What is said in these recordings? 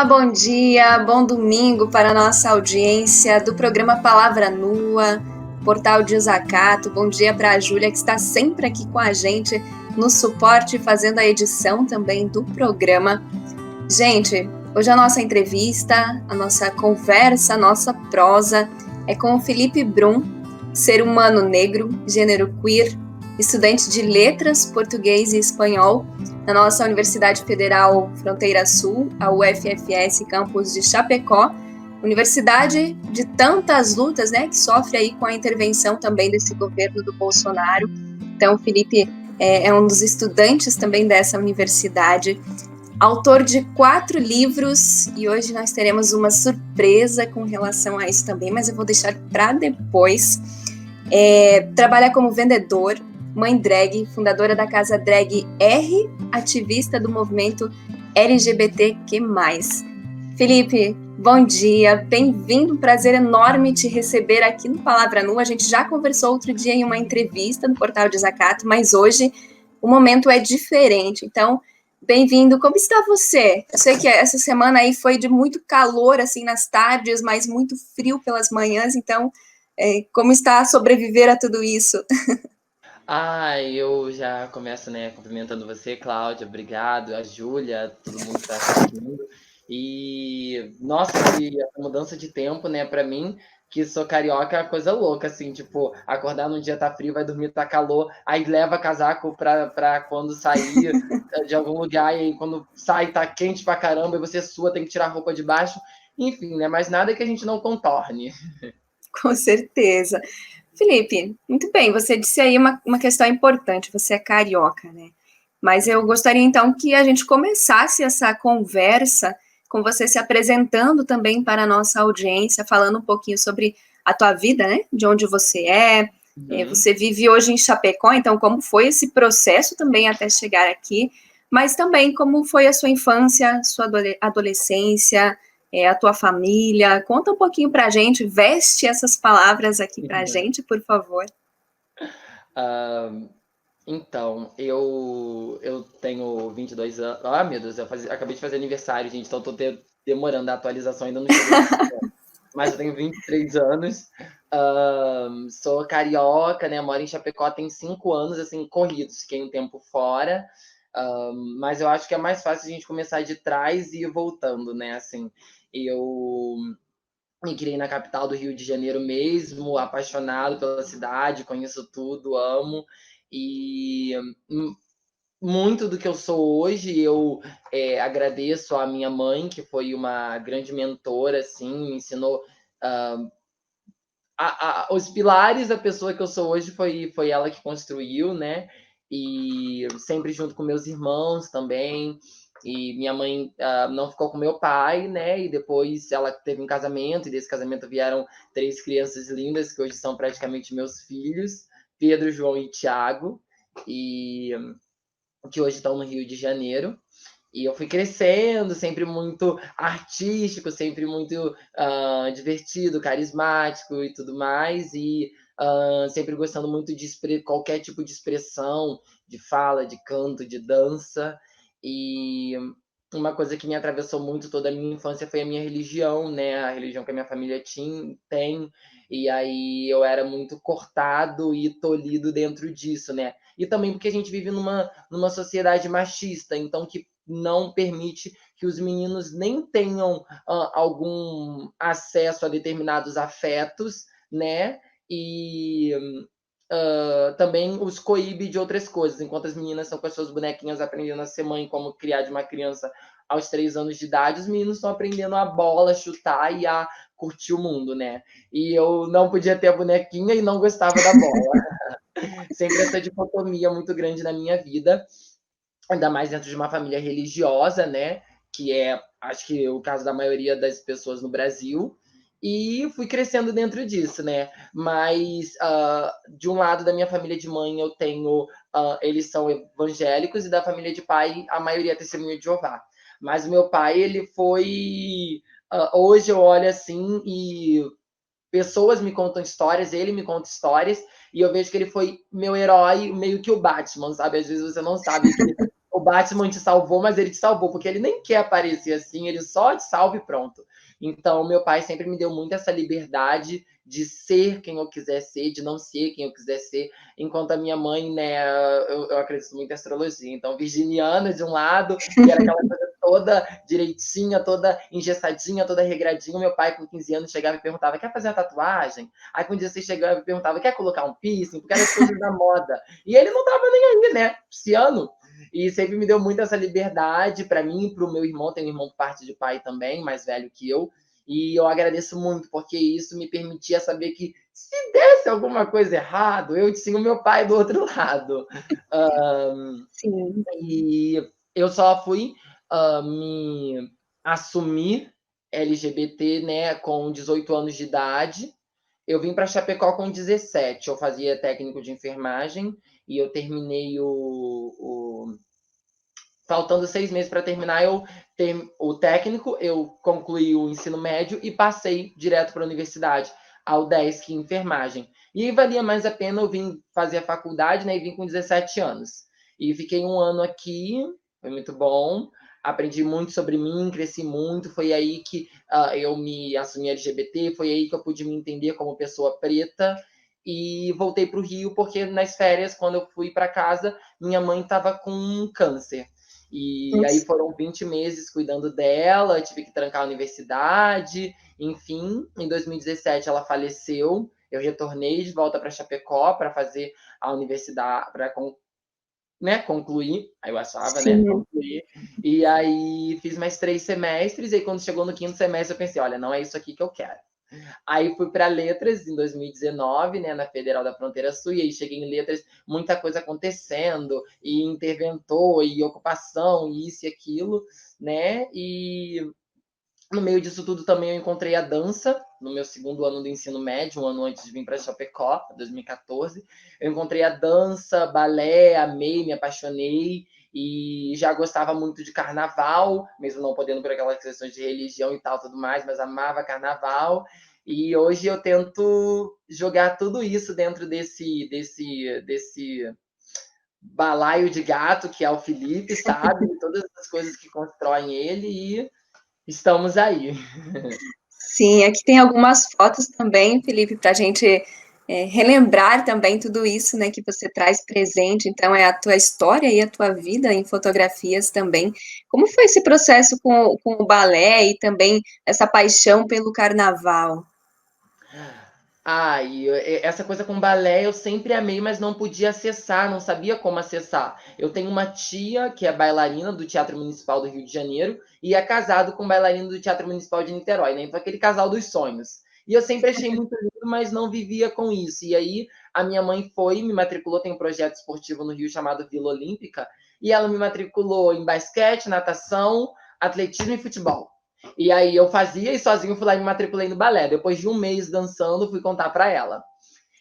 bom dia, bom domingo para a nossa audiência do programa Palavra Nua, Portal de Usacato. Bom dia para a Júlia, que está sempre aqui com a gente no suporte, fazendo a edição também do programa. Gente, hoje a nossa entrevista, a nossa conversa, a nossa prosa é com o Felipe Brum, ser humano negro, gênero queer, estudante de letras, português e espanhol, na nossa Universidade Federal Fronteira Sul, a UFFS, campus de Chapecó, universidade de tantas lutas, né, que sofre aí com a intervenção também desse governo do Bolsonaro. Então, o Felipe é um dos estudantes também dessa universidade, autor de 4 livros, e hoje nós teremos uma surpresa com relação a isso também, mas eu vou deixar para depois. Trabalha como vendedor, mãe drag, fundadora da casa Drag R, ativista do movimento LGBTQ+. Felipe, bom dia, bem-vindo, um prazer enorme te receber aqui no Palavra Nua. A gente já conversou outro dia em uma entrevista no Portal de Usacato, mas hoje o momento é diferente, então bem-vindo. Como está você? Eu sei que essa semana aí foi de muito calor, assim, nas tardes, mas muito frio pelas manhãs, então como está a sobreviver a tudo isso? Eu já começo, né, cumprimentando você, Cláudia, obrigado, a Júlia, todo mundo que está assistindo. E, nossa, essa mudança de tempo, né, para mim, que sou carioca, é uma coisa louca, assim, tipo, acordar num dia tá frio, vai dormir, tá calor, aí leva casaco pra quando sair de algum lugar, e aí quando sai tá quente pra caramba, e você sua, tem que tirar a roupa de baixo, enfim, né, mas nada que a gente não contorne. Com certeza. Felipe, muito bem, você disse aí uma questão importante, você é carioca, né? Mas eu gostaria então que a gente começasse essa conversa com você se apresentando também para a nossa audiência, falando um pouquinho sobre a tua vida, né? De onde você é. Você vive hoje em Chapecó, então como foi esse processo também até chegar aqui, mas também como foi a sua infância, sua adolescência, a tua família. Conta um pouquinho pra gente, veste essas palavras aqui pra gente, por favor. Então, eu tenho 22 anos. Ah, meu Deus, acabei de fazer aniversário, gente, então tô demorando, a atualização ainda não chegou nos 20 anos. Mas eu tenho 23 anos, sou carioca, né? Moro em Chapecó tem 5 anos, assim, corridos, fiquei um tempo fora. Mas eu acho que é mais fácil a gente começar de trás e ir voltando, né? Assim, eu me criei na capital do Rio de Janeiro mesmo, apaixonado pela cidade, conheço tudo, amo. E muito do que eu sou hoje, eu agradeço à minha mãe, que foi uma grande mentora, assim, me ensinou os pilares da pessoa que eu sou hoje, foi ela que construiu, né? E sempre junto com meus irmãos também. E minha mãe não ficou com meu pai, né? E depois ela teve um casamento, e desse casamento vieram 3 crianças lindas, que hoje são praticamente meus filhos, Pedro, João e Tiago, e que hoje estão no Rio de Janeiro. E eu fui crescendo, sempre muito artístico, sempre muito divertido, carismático e tudo mais, e sempre gostando muito de qualquer tipo de expressão, de fala, de canto, de dança. E uma coisa que me atravessou muito toda a minha infância foi a minha religião, né? A religião que a minha família tem, e aí eu era muito cortado e tolhido dentro disso, né? E também porque a gente vive numa sociedade machista, então que não permite que os meninos nem tenham algum acesso a determinados afetos, né? E também os coíbe de outras coisas. Enquanto as meninas estão com as suas bonequinhas aprendendo a ser mãe, como criar de uma criança aos 3 anos de idade, os meninos estão aprendendo a bola, chutar e a curtir o mundo, né? E eu não podia ter a bonequinha e não gostava da bola. Sempre essa dicotomia muito grande na minha vida, ainda mais dentro de uma família religiosa, né? Que é, acho que, o caso da maioria das pessoas no Brasil. E fui crescendo dentro disso, né? Mas, de um lado da minha família de mãe, eu tenho. Eles são evangélicos, e da família de pai, a maioria é testemunha de Jeová. Mas o meu pai, ele foi. Hoje eu olho assim e pessoas me contam histórias, ele me conta histórias, e eu vejo que ele foi meu herói, meio que o Batman, sabe? Às vezes você não sabe que o Batman te salvou, mas ele te salvou, porque ele nem quer aparecer assim, ele só te salva e pronto. Então, meu pai sempre me deu muito essa liberdade de ser quem eu quiser ser, de não ser quem eu quiser ser, enquanto a minha mãe, né, eu acredito muito em astrologia, então virginiana de um lado, que era aquela coisa toda direitinha, toda engessadinha, toda regradinha. Meu pai, com 15 anos, chegava e perguntava: quer fazer uma tatuagem? Aí, com 16, chegava e perguntava: quer colocar um piercing? Porque era as coisas da moda. E ele não tava nem aí, né? Pisciano. E sempre me deu muito essa liberdade para mim e para o meu irmão. Tem um irmão por parte de pai também, mais velho que eu. E eu agradeço muito, porque isso me permitia saber que se desse alguma coisa errado, eu tinha o meu pai do outro lado. Sim. E eu só fui me assumir LGBT, né, com 18 anos de idade. Eu vim para Chapecó com 17. Eu fazia técnico de enfermagem e eu terminei faltando 6 meses para terminar, o técnico, eu concluí o ensino médio e passei direto para a universidade, ao DESC em enfermagem. E aí valia mais a pena eu vim fazer a faculdade, né, e vim com 17 anos. E fiquei um ano aqui, foi muito bom, aprendi muito sobre mim, cresci muito, foi aí que eu me assumi LGBT, foi aí que eu pude me entender como pessoa preta, e voltei para o Rio porque nas férias, quando eu fui para casa, minha mãe estava com câncer. E aí Nossa. foram 20 meses cuidando dela, tive que trancar a universidade, enfim, em 2017 ela faleceu, eu retornei de volta para Chapecó para fazer a universidade, para né, concluir, aí eu achava, né, Sim. concluir, e aí fiz mais 3 semestres, e aí quando chegou no 5º semestre eu pensei, olha, não é isso aqui que eu quero. Aí fui para letras em 2019, né, na Federal da Fronteira Sul, e aí cheguei em letras, muita coisa acontecendo, e interventor, e ocupação, e isso e aquilo, né? E no meio disso tudo também eu encontrei a dança, no meu 2º ano do ensino médio, um ano antes de vir para Chapecó, 2014. Eu encontrei a dança, balé, amei, me apaixonei, e já gostava muito de carnaval, mesmo não podendo por aquelas questões de religião e tal, tudo mais, mas amava carnaval. E hoje eu tento jogar tudo isso dentro desse balaio de gato que é o Felipe, sabe? Todas as coisas que constroem ele, e estamos aí. Sim, aqui tem algumas fotos também, Felipe, para a gente relembrar também tudo isso, né, que você traz presente. Então, é a tua história e a tua vida em fotografias também. Como foi esse processo com o balé e também essa paixão pelo carnaval? Essa coisa com balé eu sempre amei, mas não podia acessar, não sabia como acessar. Eu tenho uma tia que é bailarina do Teatro Municipal do Rio de Janeiro e é casado com um bailarino do Teatro Municipal de Niterói, né? Então, aquele casal dos sonhos. E eu sempre achei muito lindo, mas não vivia com isso. E aí, a minha mãe foi, me matriculou, tem um projeto esportivo no Rio chamado Vila Olímpica, e ela me matriculou em basquete, natação, atletismo e futebol. E aí eu fazia e sozinho fui lá e me matriculei no balé. Depois de um mês dançando, fui contar para ela.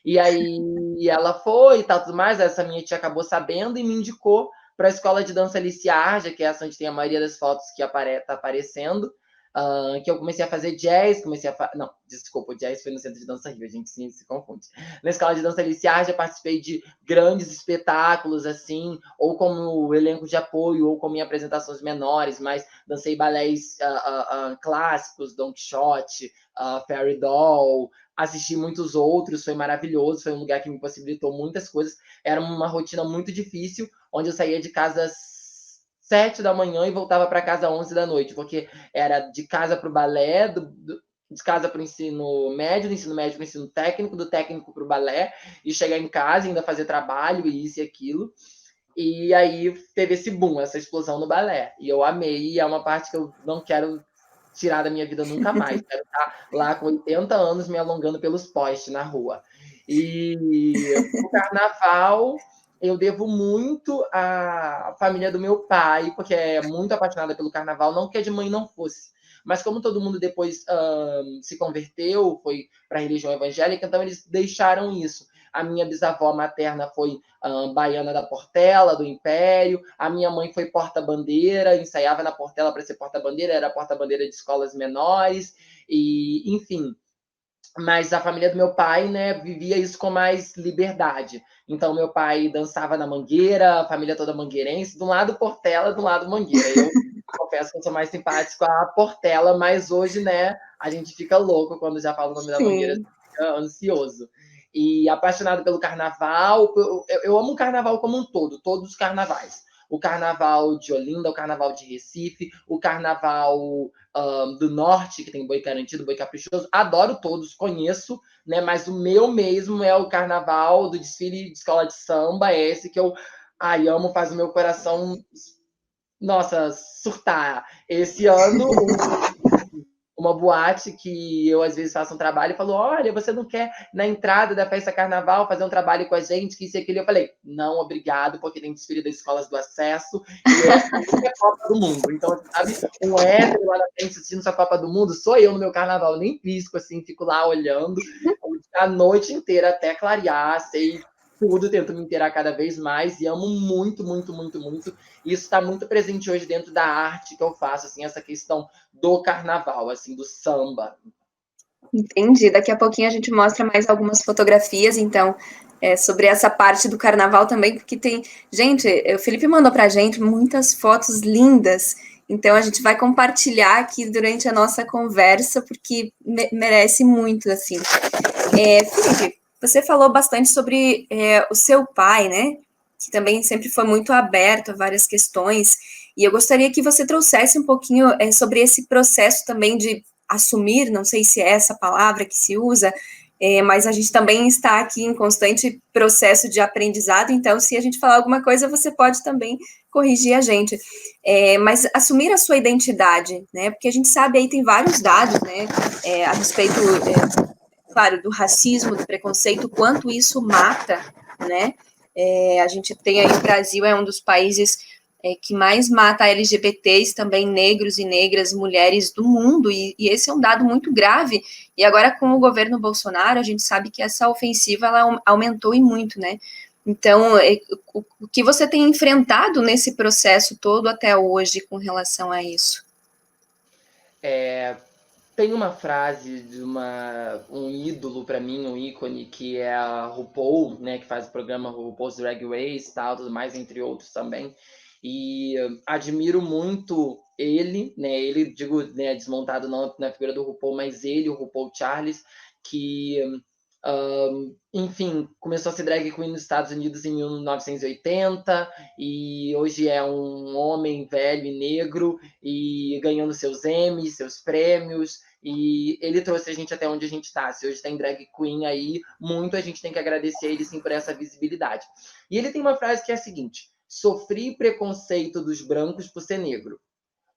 E aí ela foi e tal, tudo mais. Essa minha tia acabou sabendo e me indicou para a escola de dança Alice Arja, que é essa onde tem a maioria das fotos que tá aparecendo. Que eu comecei a fazer jazz, Não, desculpa, o jazz foi no Centro de Dança Rio, a gente se confunde. Na escola de dança Alice Arja, participei de grandes espetáculos, assim, ou como elenco de apoio, ou como em apresentações menores, mas dancei balés clássicos, Don Quixote, Fairy Doll, assisti muitos outros, foi maravilhoso, foi um lugar que me possibilitou muitas coisas. Era uma rotina muito difícil, onde eu saía de casa às 7 da manhã e voltava para casa às 11 da noite, porque era de casa para o balé, de casa para o ensino médio, do ensino médio para o ensino técnico, do técnico para o balé, e chegar em casa e ainda fazer trabalho, e isso e aquilo. E aí teve esse boom, essa explosão no balé. E eu amei, e é uma parte que eu não quero tirar da minha vida nunca mais. Quero estar lá com 80 anos me alongando pelos postes na rua. E o carnaval eu devo muito à família do meu pai, porque é muito apaixonada pelo carnaval, não que a de mãe não fosse. Mas como todo mundo depois se converteu, foi para a religião evangélica, então eles deixaram isso. A minha bisavó materna foi baiana da Portela, do Império. A minha mãe foi porta-bandeira, ensaiava na Portela para ser porta-bandeira, era porta-bandeira de escolas menores. E, enfim, Mas a família do meu pai, né, vivia isso com mais liberdade. Então, meu pai dançava na Mangueira, a família toda mangueirense, de um lado Portela, do lado Mangueira. Eu confesso que eu sou mais simpático a Portela, mas hoje, né, a gente fica louco quando já fala o nome da Mangueira, Sim. fica ansioso. E apaixonado pelo carnaval, eu amo o carnaval como um todo, todos os carnavais. O carnaval de Olinda, o carnaval de Recife, o carnaval do norte, que tem boi garantido, boi caprichoso. Adoro todos, conheço, né? Mas o meu mesmo é o carnaval do desfile de escola de samba, esse que eu amo, faz o meu coração, nossa, surtar. Esse ano, uma boate que eu às vezes faço um trabalho e falou: olha, você não quer na entrada da festa carnaval fazer um trabalho com a gente, que isso e aquilo? Eu falei: não, obrigado, porque tem desfile das escolas do acesso e é a única Copa do Mundo. Então, sabe, um hétero lá na frente assistindo essa Copa do Mundo, sou eu no meu carnaval, nem pisco assim, fico lá olhando a noite inteira até clarear, sei tudo, tento me inteirar cada vez mais e amo muito, muito, muito, muito. E isso está muito presente hoje dentro da arte que eu faço, assim, essa questão do carnaval, assim, do samba. Entendi. Daqui a pouquinho a gente mostra mais algumas fotografias, então, sobre essa parte do carnaval também, porque tem. Gente, o Felipe mandou pra gente muitas fotos lindas, então a gente vai compartilhar aqui durante a nossa conversa, porque merece muito, assim. Felipe, você falou bastante sobre o seu pai, né? Que também sempre foi muito aberto a várias questões, e eu gostaria que você trouxesse um pouquinho sobre esse processo também de assumir, não sei se é essa palavra que se usa, mas a gente também está aqui em constante processo de aprendizado, então se a gente falar alguma coisa, você pode também corrigir a gente. Mas assumir a sua identidade, né? Porque a gente sabe aí tem vários dados, né? A respeito, claro, do racismo, do preconceito, quanto isso mata, né? A gente tem aí o Brasil é um dos países que mais mata LGBTs, também negros e negras, mulheres do mundo, e esse é um dado muito grave. E agora, com o governo Bolsonaro, a gente sabe que essa ofensiva ela aumentou e muito, né? Então, o que você tem enfrentado nesse processo todo até hoje com relação a isso? Tem uma frase de um ídolo para mim, um ícone, que é a RuPaul, né, que faz o programa RuPaul's Drag Race e tal, tudo mais, entre outros também. E admiro muito ele, né, ele, digo, né, desmontado não na figura do RuPaul, mas ele, o RuPaul Charles, que, enfim, começou a ser drag queen nos Estados Unidos em 1980 e hoje é um homem velho e negro e ganhando seus Emmys, seus prêmios, e ele trouxe a gente até onde a gente está. Se hoje tem drag queen aí, muito a gente tem que agradecer a ele sim por essa visibilidade. E ele tem uma frase que é a seguinte: sofri preconceito dos brancos por ser negro,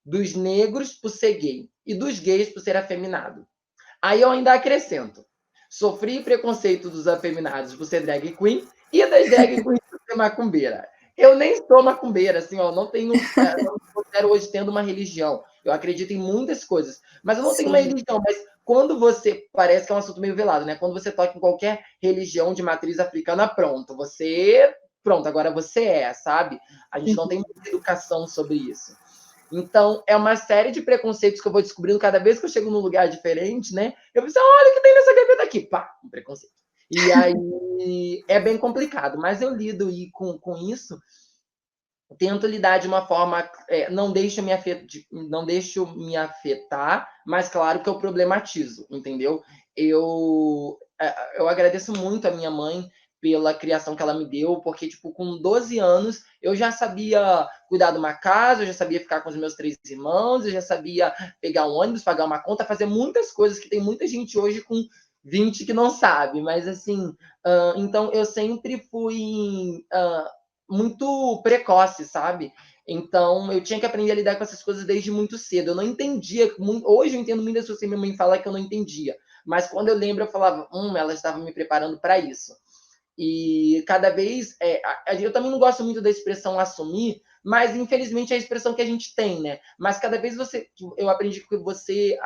dos negros por ser gay e dos gays por ser afeminado. Aí eu ainda acrescento: sofri preconceito dos afeminados por ser drag queen e das drag queens por ser macumbeira. Eu nem sou macumbeira, assim, ó, não tenho, não me considero hoje tendo uma religião. Eu acredito em muitas coisas, mas eu não tenho uma Sim. religião. Mas quando você, parece que é um assunto meio velado, né? Quando você toca em qualquer religião de matriz africana, pronto, agora você sabe? A gente não tem muita educação sobre isso. Então, é uma série de preconceitos que eu vou descobrindo cada vez que eu chego num lugar diferente, né? Eu penso, olha o que tem nessa gaveta aqui. Pá, um preconceito. E aí é bem complicado, mas eu lido com isso, tento lidar de uma forma, não deixo me afetar, mas claro que eu problematizo, entendeu? Eu agradeço muito a minha mãe pela criação que ela me deu, porque, tipo, com 12 anos, eu já sabia cuidar de uma casa, eu já sabia ficar com os meus 3 irmãos, eu já sabia pegar um ônibus, pagar uma conta, fazer muitas coisas que tem muita gente hoje com 20 que não sabe, mas assim, então eu sempre fui muito precoce, sabe? Então, eu tinha que aprender a lidar com essas coisas desde muito cedo. Eu não entendia. Hoje eu entendo muitas coisas que minha mãe fala que eu não entendia. Mas quando eu lembro, eu falava, ela estava me preparando para isso. E cada vez. Eu também não gosto muito da expressão assumir, mas infelizmente é a expressão que a gente tem, né? Mas cada vez eu aprendi que você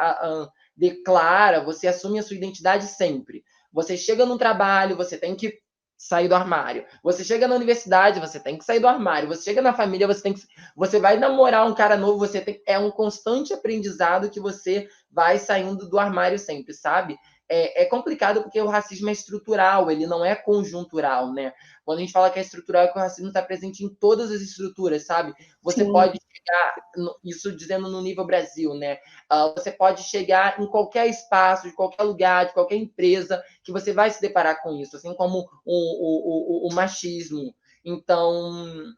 declara, você assume a sua identidade sempre. Você chega num trabalho, você tem que sair do armário. Você chega na universidade, você tem que sair do armário. Você chega na família, você vai namorar um cara novo, é um constante aprendizado que você vai saindo do armário sempre, sabe? é complicado porque o racismo é estrutural, ele não é conjuntural, né? Quando a gente fala que é estrutural, é que o racismo está presente em todas as estruturas, sabe? Você Sim. pode chegar, isso dizendo no nível Brasil, né? Você pode chegar em qualquer espaço, de qualquer lugar, de qualquer empresa, que você vai se deparar com isso, assim como o machismo. Então,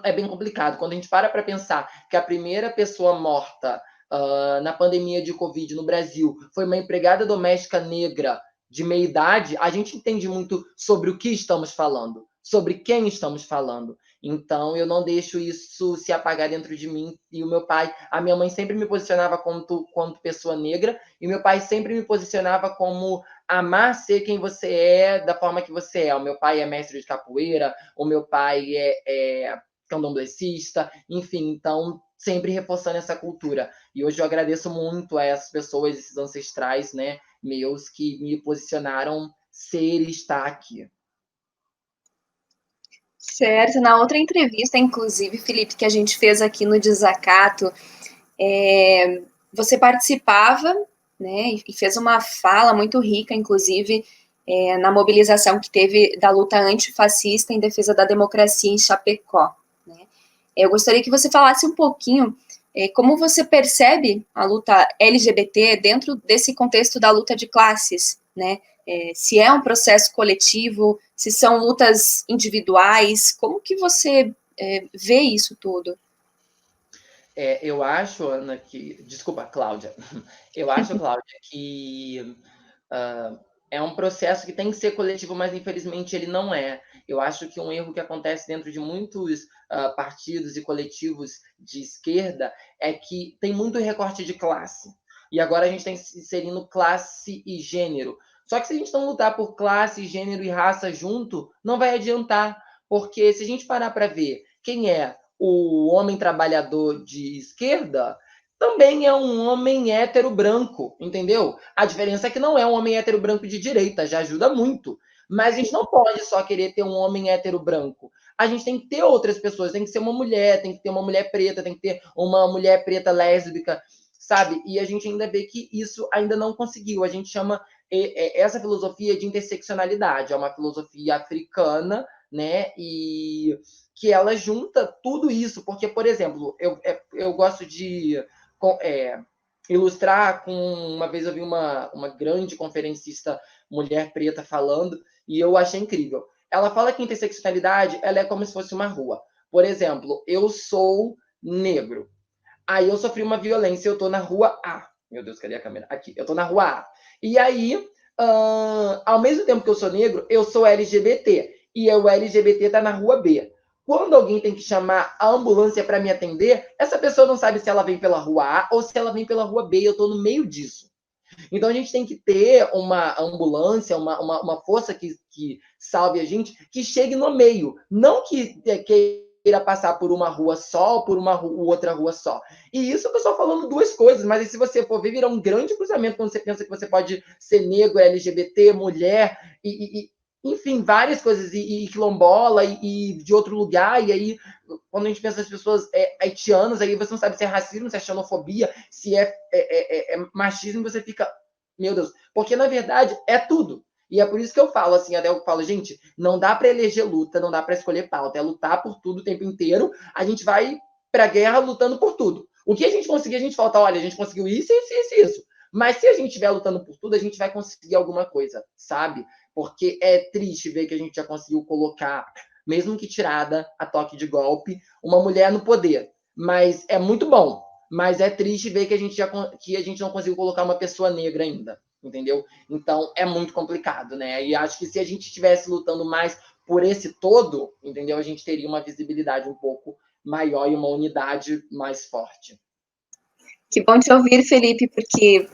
é bem complicado. Quando a gente para pensar que a primeira pessoa morta na pandemia de Covid no Brasil foi uma empregada doméstica negra de meia idade, a gente entende muito sobre o que estamos falando, sobre quem estamos falando. Então, eu não deixo isso se apagar dentro de mim. E o meu pai, a minha mãe sempre me posicionava como pessoa negra, e meu pai sempre me posicionava como amar ser quem você é, da forma que você é. O meu pai é mestre de capoeira, o meu pai é candomblessista, enfim, então sempre reforçando essa cultura. E hoje eu agradeço muito a essas pessoas, esses ancestrais, né, meus, que me posicionaram ser e estar aqui. Certo. Na outra entrevista, inclusive, Felipe, que a gente fez aqui no Desacato, você participava, né, e fez uma fala muito rica, inclusive, na mobilização que teve da luta antifascista em defesa da democracia em Chapecó. Né? Eu gostaria que você falasse um pouquinho como você percebe a luta LGBT dentro desse contexto da luta de classes, né? Se é um processo coletivo, se são lutas individuais, como que você vê isso tudo? Eu acho, Ana, que. Desculpa, Cláudia. Eu acho, Cláudia, que é um processo que tem que ser coletivo, mas infelizmente ele não é. Eu acho que um erro que acontece dentro de muitos partidos e coletivos de esquerda é que tem muito recorte de classe. E agora a gente está inserindo classe e gênero. Só que se a gente não lutar por classe, gênero e raça junto, não vai adiantar. Porque se a gente parar para ver quem é o homem trabalhador de esquerda, também é um homem hétero branco, entendeu? A diferença é que não é um homem hétero branco de direita, já ajuda muito. Mas a gente não pode só querer ter um homem hétero branco. A gente tem que ter outras pessoas, tem que ser uma mulher, tem que ter uma mulher preta, tem que ter uma mulher preta lésbica, sabe? E a gente ainda vê que isso ainda não conseguiu. A gente chama essa filosofia de interseccionalidade, é uma filosofia africana, né? E que ela junta tudo isso, porque, por exemplo, eu gosto de ilustrar com... Uma vez eu vi uma grande conferencista mulher preta falando, e eu achei incrível. Ela fala que interseccionalidade ela é como se fosse uma rua. Por exemplo, eu sou negro. Aí eu sofri uma violência, eu tô na rua A. Meu Deus, cadê a câmera? Aqui, eu tô na rua A. E aí, ao mesmo tempo que eu sou negro, eu sou LGBT. E o LGBT tá na rua B. Quando alguém tem que chamar a ambulância para me atender, essa pessoa não sabe se ela vem pela rua A ou se ela vem pela rua B. Eu tô no meio disso. Então a gente tem que ter uma ambulância, uma força que salve a gente, que chegue no meio. Não que queira passar por uma rua só ou por outra rua só. E isso eu tô só falando duas coisas, mas se você for ver, vira um grande cruzamento quando você pensa que você pode ser negro, LGBT, mulher, enfim, várias coisas, e quilombola, e de outro lugar, e aí, quando a gente pensa nas pessoas haitianas, aí você não sabe se é racismo, se é xenofobia, se é machismo, você fica, meu Deus, porque na verdade é tudo. E é por isso que eu falo assim, até eu falo, gente, não dá para eleger luta, não dá para escolher pauta, é lutar por tudo o tempo inteiro, a gente vai pra guerra lutando por tudo. O que a gente conseguir, a gente fala, olha, a gente conseguiu isso, isso, isso, isso. Mas se a gente estiver lutando por tudo, a gente vai conseguir alguma coisa, sabe? Porque é triste ver que a gente já conseguiu colocar, mesmo que tirada a toque de golpe, uma mulher no poder. Mas é muito bom. Mas é triste ver que a gente não conseguiu colocar uma pessoa negra ainda, entendeu? Então é muito complicado, né? E acho que se a gente estivesse lutando mais por esse todo, entendeu? A gente teria uma visibilidade um pouco maior e uma unidade mais forte. Que bom te ouvir, Felipe, porque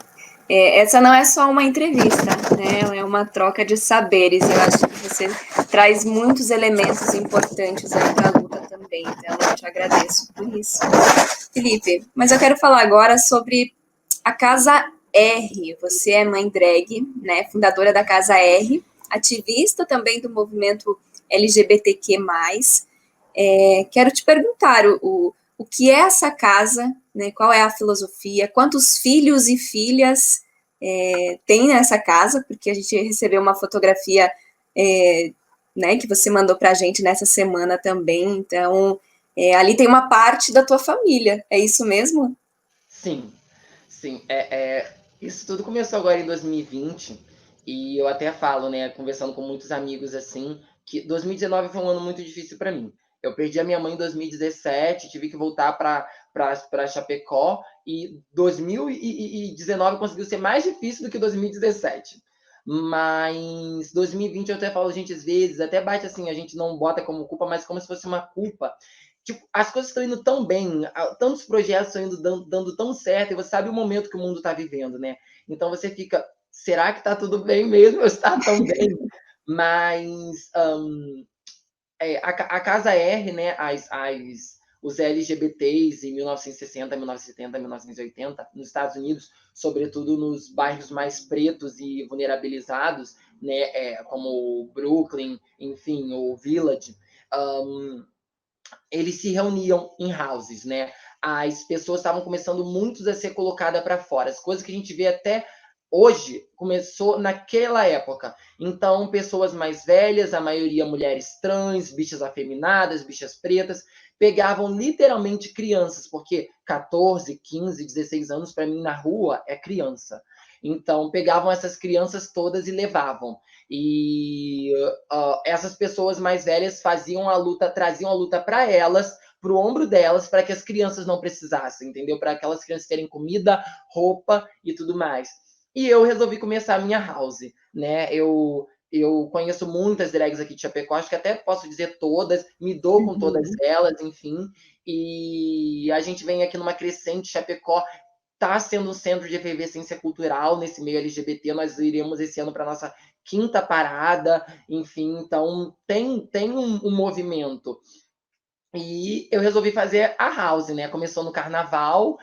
essa não é só uma entrevista, né? É uma troca de saberes. Eu acho que você traz muitos elementos importantes aí para a luta também. Então, eu te agradeço por isso. Felipe, mas eu quero falar agora sobre a Casa R. Você é mãe drag, né? Fundadora da Casa R, ativista também do movimento LGBTQ+. Quero te perguntar o que é essa casa, né? Qual é a filosofia? Quantos filhos e filhas tem nessa casa, porque a gente recebeu uma fotografia né, que você mandou para a gente nessa semana também. Então, ali tem uma parte da tua família, é isso mesmo? Sim, sim. Isso tudo começou agora em 2020 e eu até falo, né, conversando com muitos amigos assim, que 2019 foi um ano muito difícil para mim. Eu perdi a minha mãe em 2017, tive que voltar para Chapecó e 2019 conseguiu ser mais difícil do que 2017. Mas 2020 eu até falo, gente, às vezes até bate assim, a gente não bota como culpa, mas como se fosse uma culpa. Tipo, as coisas estão indo tão bem, tantos projetos estão indo dando tão certo, e você sabe o momento que o mundo está vivendo, né? Então você fica, será que está tudo bem mesmo? Ou está tão bem? Mas a Casa R, né, os LGBTs em 1960, 1970, 1980, nos Estados Unidos, sobretudo nos bairros mais pretos e vulnerabilizados, né, como Brooklyn, enfim, o Village, eles se reuniam em houses, né? As pessoas estavam começando muitos a ser colocadas para fora. As coisas que a gente vê até hoje começou naquela época. Então, pessoas mais velhas, a maioria mulheres trans, bichas afeminadas, bichas pretas, pegavam literalmente crianças, porque 14, 15, 16 anos para mim na rua é criança. Então, pegavam essas crianças todas e levavam. E essas pessoas mais velhas faziam a luta, traziam a luta para elas, para o ombro delas, para que as crianças não precisassem, entendeu? Para aquelas crianças terem comida, roupa e tudo mais. E eu resolvi começar a minha house, né? Eu conheço muitas drags aqui de Chapecó, acho que até posso dizer todas, me dou com todas Uhum. elas, enfim. E a gente vem aqui numa crescente Chapecó, está sendo um centro de efervescência cultural nesse meio LGBT. Nós iremos esse ano para nossa quinta parada, enfim, então tem um movimento. E eu resolvi fazer a house, né? Começou no carnaval,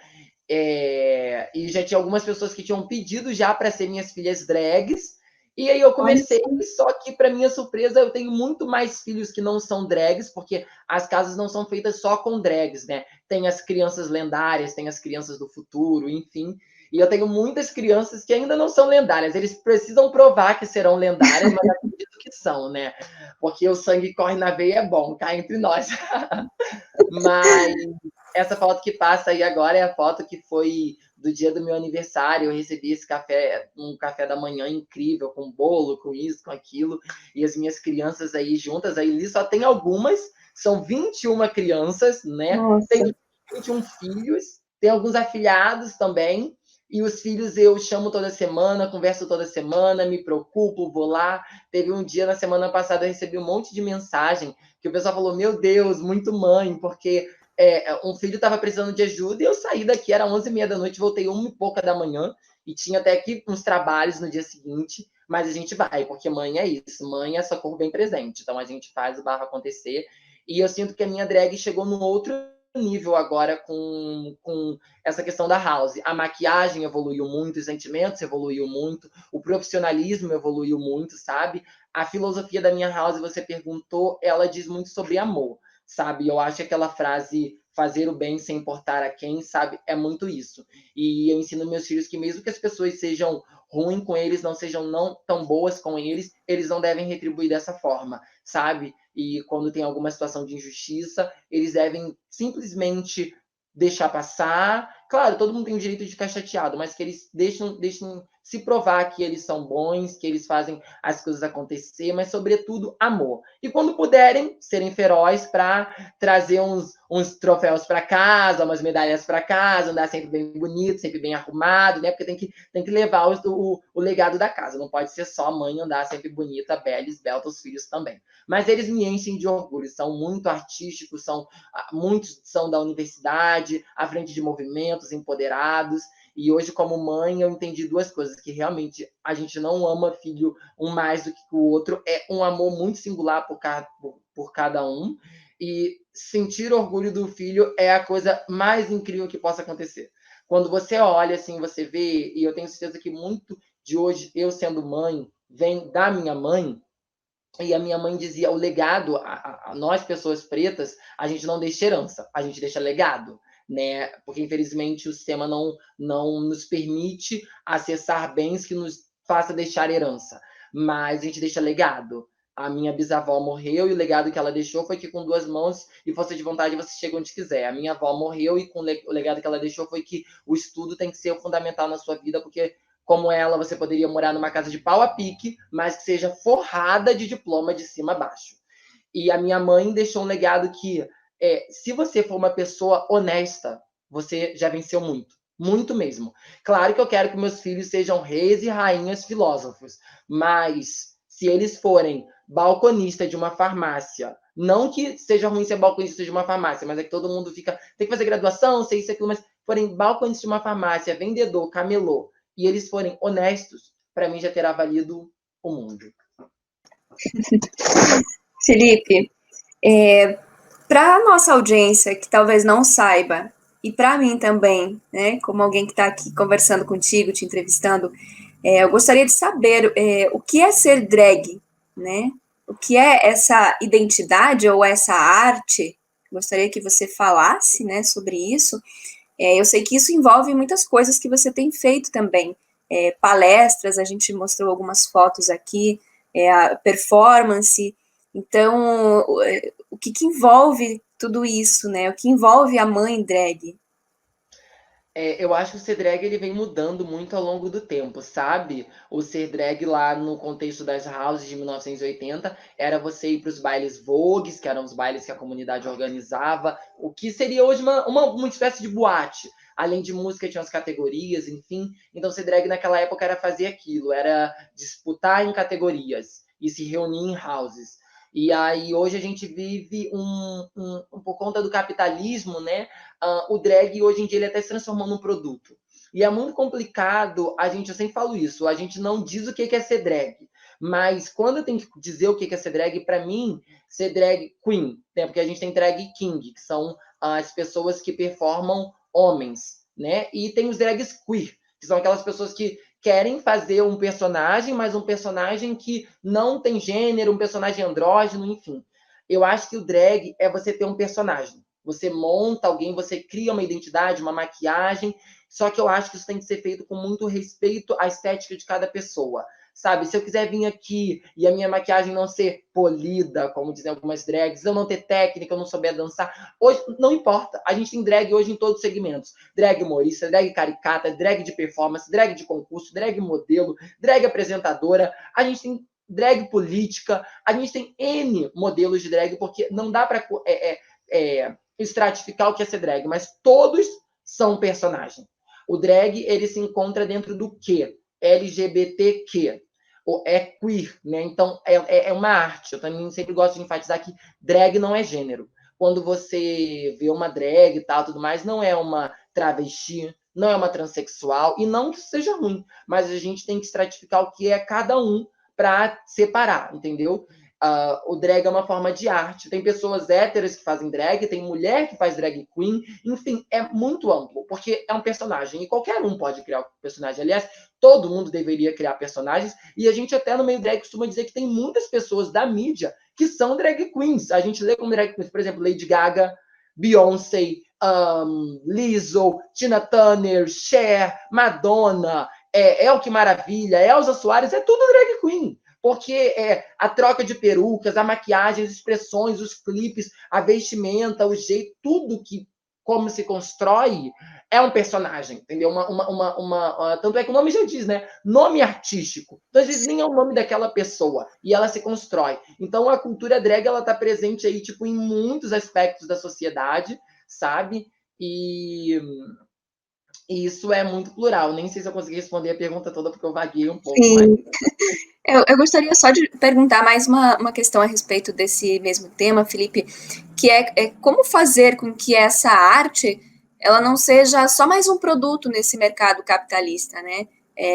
e já tinha algumas pessoas que tinham pedido já para ser minhas filhas drags. E aí eu Olha comecei, só. só que para minha surpresa eu tenho muito mais filhos que não são drags, porque as casas não são feitas só com drags, né? Tem as crianças lendárias, tem as crianças do futuro, enfim. E eu tenho muitas crianças que ainda não são lendárias. Eles precisam provar que serão lendárias, mas acredito que são, né? Porque o sangue corre na veia é bom, cá entre nós. Mas essa foto que passa aí agora é a foto que foi do dia do meu aniversário. Eu recebi esse café, um café da manhã incrível, com bolo, com isso, com aquilo, e as minhas crianças aí juntas. Aí ali só tem algumas, são 21 crianças, né? Tem Nossa. 21 filhos, tem alguns afilhados também. E os filhos eu chamo toda semana, converso toda semana, me preocupo, vou lá. Teve um dia na semana passada eu recebi um monte de mensagem que o pessoal falou: Meu Deus, muito mãe, porque um filho estava precisando de ajuda e eu saí daqui, era 11h30 da noite, voltei 1h e pouca da manhã e tinha até aqui uns trabalhos no dia seguinte, mas a gente vai, porque mãe é isso, mãe é socorro bem presente, então a gente faz o barro acontecer. E eu sinto que a minha drag chegou num outro nível agora com essa questão da house. A maquiagem evoluiu muito, os sentimentos evoluiu muito, o profissionalismo evoluiu muito, sabe? A filosofia da minha house, você perguntou, ela diz muito sobre amor, sabe? Eu acho que aquela frase fazer o bem sem importar a quem, sabe? É muito isso. E eu ensino meus filhos que mesmo que as pessoas sejam ruins com eles, não sejam não tão boas com eles, eles não devem retribuir dessa forma, sabe? E quando tem alguma situação de injustiça, eles devem simplesmente deixar passar. Claro, todo mundo tem o direito de ficar chateado, mas que eles deixem se provar que eles são bons, que eles fazem as coisas acontecer, mas sobretudo amor. E quando puderem, serem ferozes para trazer uns troféus para casa, umas medalhas para casa, andar sempre bem bonito, sempre bem arrumado, né? Porque tem que levar o legado da casa. Não pode ser só a mãe andar sempre bonita, bela, esbelta, os filhos também. Mas eles me enchem de orgulho, são muito artísticos, muitos são da universidade, à frente de movimentos, empoderados. E hoje, como mãe, eu entendi duas coisas: que realmente a gente não ama filho um mais do que o outro, é um amor muito singular por cada um. E sentir orgulho do filho é a coisa mais incrível que possa acontecer. Quando você olha assim, você vê, e eu tenho certeza que muito de hoje, eu sendo mãe, vem da minha mãe, e a minha mãe dizia: o legado, a nós, pessoas pretas, a gente não deixa herança, a gente deixa legado. né? Porque, infelizmente, o sistema não nos permite acessar bens que nos faça deixar herança, mas a gente deixa legado. A minha bisavó morreu e o legado que ela deixou foi que com duas mãos e força de vontade você chega onde quiser. A minha avó morreu e o legado que ela deixou foi que o estudo tem que ser fundamental na sua vida, porque como ela, você poderia morar numa casa de pau a pique, mas que seja forrada de diploma de cima a baixo. E a minha mãe deixou um legado que, se você for uma pessoa honesta, você já venceu muito. Muito mesmo. Claro que eu quero que meus filhos sejam reis e rainhas filósofos, mas se eles forem balconista de uma farmácia, não que seja ruim ser balconista de uma farmácia, mas é que todo mundo fica, tem que fazer graduação, sei isso, aquilo, mas forem balconistas de uma farmácia, vendedor, camelô, e eles forem honestos, para mim já terá valido o mundo. Felipe, para a nossa audiência que talvez não saiba, e para mim também, né, como alguém que está aqui conversando contigo, te entrevistando, eu gostaria de saber o que é ser drag, né? O que é essa identidade ou essa arte? Gostaria que você falasse, né, sobre isso. Eu sei que isso envolve muitas coisas que você tem feito também. Palestras, a gente mostrou algumas fotos aqui, a performance. Então, o que envolve tudo isso, né? O que envolve a mãe drag? Eu acho que o ser drag ele vem mudando muito ao longo do tempo, sabe? O ser drag lá no contexto das houses de 1980 era você ir para os bailes vogues, que eram os bailes que a comunidade organizava, o que seria hoje uma espécie de boate. Além de música, tinha as categorias, enfim. Então, ser drag naquela época era fazer aquilo, era disputar em categorias e se reunir em houses. E aí, hoje a gente vive por conta do capitalismo, né? O drag hoje em dia ele até se transformou num produto. E é muito complicado, eu sempre falo isso, a gente não diz o que é ser drag. Mas quando eu tenho que dizer o que é ser drag, para mim, ser drag queen, né? Porque a gente tem drag king, que são as pessoas que performam homens, né? E tem os drags queer, que são aquelas pessoas que querem fazer um personagem, mas um personagem que não tem gênero, um personagem andrógeno, enfim. Eu acho que o drag é você ter um personagem. Você monta alguém, você cria uma identidade, uma maquiagem, só que eu acho que isso tem que ser feito com muito respeito à estética de cada pessoa. Sabe, se eu quiser vir aqui e a minha maquiagem não ser polida, como dizem algumas drags, eu não ter técnica, eu não souber dançar, hoje não importa. A gente tem drag hoje em todos os segmentos. Drag humorista, drag caricata, drag de performance, drag de concurso, drag modelo, drag apresentadora. A gente tem drag política, a gente tem N modelos de drag, porque não dá para estratificar o que é ser drag, mas todos são personagem. O drag, ele se encontra dentro do quê? LGBTQ. É queer, né? Então, é uma arte. Eu também sempre gosto de enfatizar que drag não é gênero. Quando você vê uma drag e tal, tudo mais, não é uma travesti, não é uma transexual, e não que isso seja ruim, mas a gente tem que estratificar o que é cada um para separar, entendeu? O drag é uma forma de arte. Tem pessoas héteras que fazem drag, tem mulher que faz drag queen, enfim, é muito amplo, porque é um personagem e qualquer um pode criar um personagem. Aliás, todo mundo deveria criar personagens, e a gente até no meio drag costuma dizer que tem muitas pessoas da mídia que são drag queens. A gente lê como drag queens, por exemplo, Lady Gaga, Beyoncé, Lizzo, Tina Turner, Cher, Madonna, El Que Maravilha, Elza Soares, é tudo drag queen. Porque a troca de perucas, a maquiagem, as expressões, os clipes, a vestimenta, o jeito, tudo que como se constrói é um personagem, entendeu? Tanto é que o nome já diz, né? Nome artístico. Então, às vezes, nem é o nome daquela pessoa. E ela se constrói. Então, a cultura drag, ela tá presente aí, tipo, em muitos aspectos da sociedade, sabe? E isso é muito plural. Nem sei se eu consegui responder a pergunta toda, porque eu vaguei um pouco, mas... Sim. Eu gostaria só de perguntar mais uma questão a respeito desse mesmo tema, Felipe, que é como fazer com que essa arte ela não seja só mais um produto nesse mercado capitalista, né?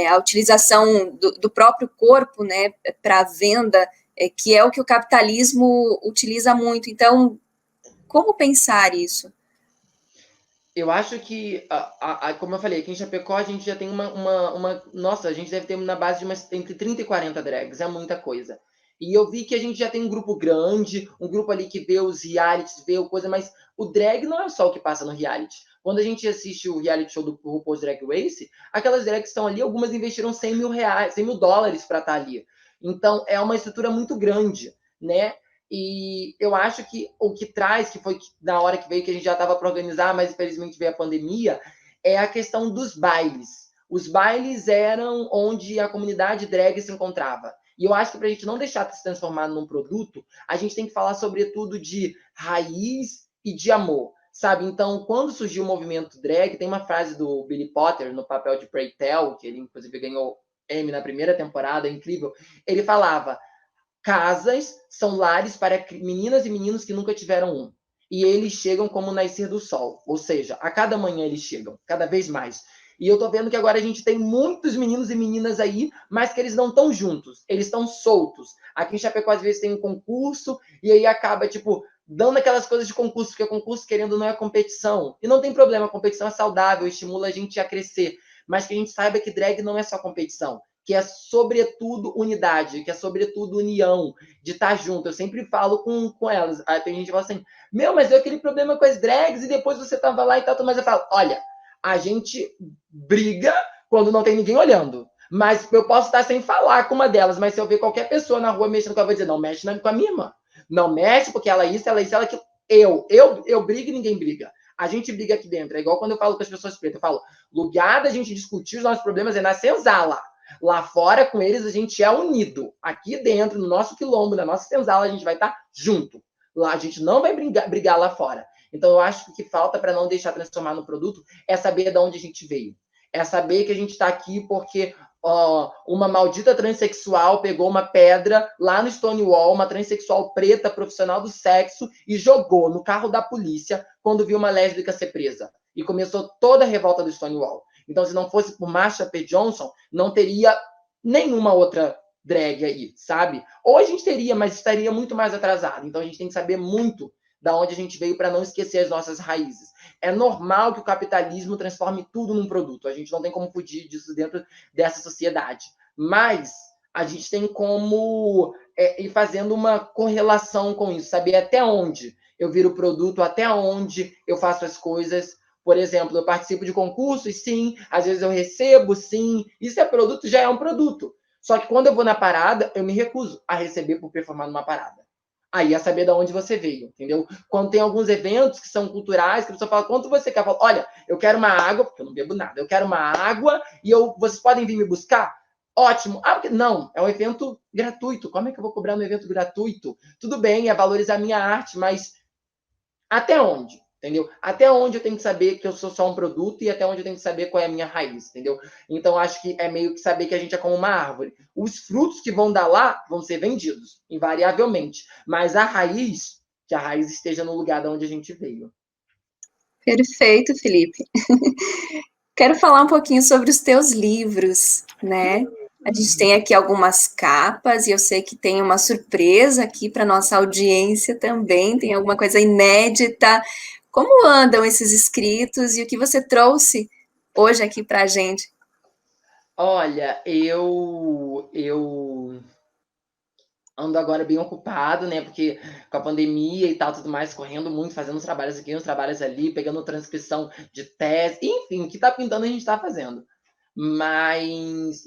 A utilização do próprio corpo, né, para venda, que é o que o capitalismo utiliza muito. Então, como pensar isso? Eu acho que, como eu falei, aqui em Chapecó a gente já tem Nossa, a gente deve ter na base de entre 30 e 40 drags, é muita coisa. E eu vi que a gente já tem um grupo grande, um grupo ali que vê os realities, vê o coisa, mas o drag não é só o que passa no reality. Quando a gente assiste o reality show do RuPaul's Drag Race, aquelas drags que estão ali, algumas investiram R$ 100 mil para estar ali. Então, é uma estrutura muito grande, né? E eu acho que o que traz, que foi na hora que veio, que a gente já estava para organizar, mas infelizmente veio a pandemia, é a questão dos bailes. Os bailes eram onde a comunidade drag se encontrava. E eu acho que para a gente não deixar de se transformar num produto, a gente tem que falar sobretudo de raiz e de amor, sabe? Então, quando surgiu o movimento drag, tem uma frase do Billy Potter no papel de Pray Tell, que ele inclusive ganhou Emmy na primeira temporada, incrível. Ele falava: casas são lares para meninas e meninos que nunca tiveram um. E eles chegam como o nascer do sol. Ou seja, a cada manhã eles chegam, cada vez mais. E eu tô vendo que agora a gente tem muitos meninos e meninas aí, mas que eles não estão juntos. Eles estão soltos. Aqui em Chapecó, às vezes, tem um concurso, e aí acaba, tipo, dando aquelas coisas de concurso, porque concurso, querendo, não é competição. E não tem problema, a competição é saudável, estimula a gente a crescer. Mas que a gente saiba que drag não é só competição, que é sobretudo unidade, que é sobretudo união, de estar junto. Eu sempre falo com elas. Aí tem gente que fala assim: meu, mas deu aquele problema com as drags e depois você tava lá e tal, mas eu falo: olha, a gente briga quando não tem ninguém olhando. Mas eu posso estar sem falar com uma delas, mas se eu ver qualquer pessoa na rua mexendo com ela, eu vou dizer: não mexe com a minha irmã. Não mexe, porque ela isso, ela aquilo. Eu brigo e ninguém briga. A gente briga aqui dentro. É igual quando eu falo com as pessoas pretas. Eu falo: lugar da gente discutir os nossos problemas é na senzala. Lá fora, com eles, a gente é unido. Aqui dentro, no nosso quilombo, na nossa senzala, a gente vai estar junto. Lá a gente não vai brigar lá fora. Então, eu acho que o que falta para não deixar transformar no produto é saber de onde a gente veio. É saber que a gente está aqui porque uma maldita transexual pegou uma pedra lá no Stonewall, uma transexual preta, profissional do sexo, e jogou no carro da polícia quando viu uma lésbica ser presa. E começou toda a revolta do Stonewall. Então, se não fosse por Marsha P. Johnson, não teria nenhuma outra drag aí, sabe? Ou a gente teria, mas estaria muito mais atrasado. Então, a gente tem que saber muito da onde a gente veio para não esquecer as nossas raízes. É normal que o capitalismo transforme tudo num produto. A gente não tem como fugir disso dentro dessa sociedade. Mas a gente tem como ir fazendo uma correlação com isso, saber até onde eu viro produto, até onde eu faço as coisas. Por exemplo, eu participo de concursos, sim. Às vezes eu recebo, sim. Isso é produto, já é um produto. Só que quando eu vou na parada, eu me recuso a receber por performar numa parada. Aí é saber de onde você veio, entendeu? Quando tem alguns eventos que são culturais, que a pessoa fala: quanto você quer? Eu falo: olha, eu quero uma água, porque eu não bebo nada. Eu quero uma água e vocês podem vir me buscar? Ótimo. Ah, porque não, é um evento gratuito. Como é que eu vou cobrar um evento gratuito? Tudo bem, é valorizar a minha arte, mas até onde? Entendeu? Até onde eu tenho que saber que eu sou só um produto e até onde eu tenho que saber qual é a minha raiz, entendeu? Então, acho que é meio que saber que a gente é como uma árvore. Os frutos que vão dar lá vão ser vendidos, invariavelmente. Mas a raiz, que a raiz esteja no lugar de onde a gente veio. Perfeito, Felipe. Quero falar um pouquinho sobre os teus livros, né? A gente tem aqui algumas capas e eu sei que tem uma surpresa aqui para nossa audiência também, tem alguma coisa inédita. Como andam esses escritos e o que você trouxe hoje aqui para a gente? Olha, eu ando agora bem ocupado, né? Porque com a pandemia e tal, tudo mais, correndo muito, fazendo uns trabalhos aqui, uns trabalhos ali, pegando transcrição de tese, enfim, o que tá pintando a gente tá fazendo. Mas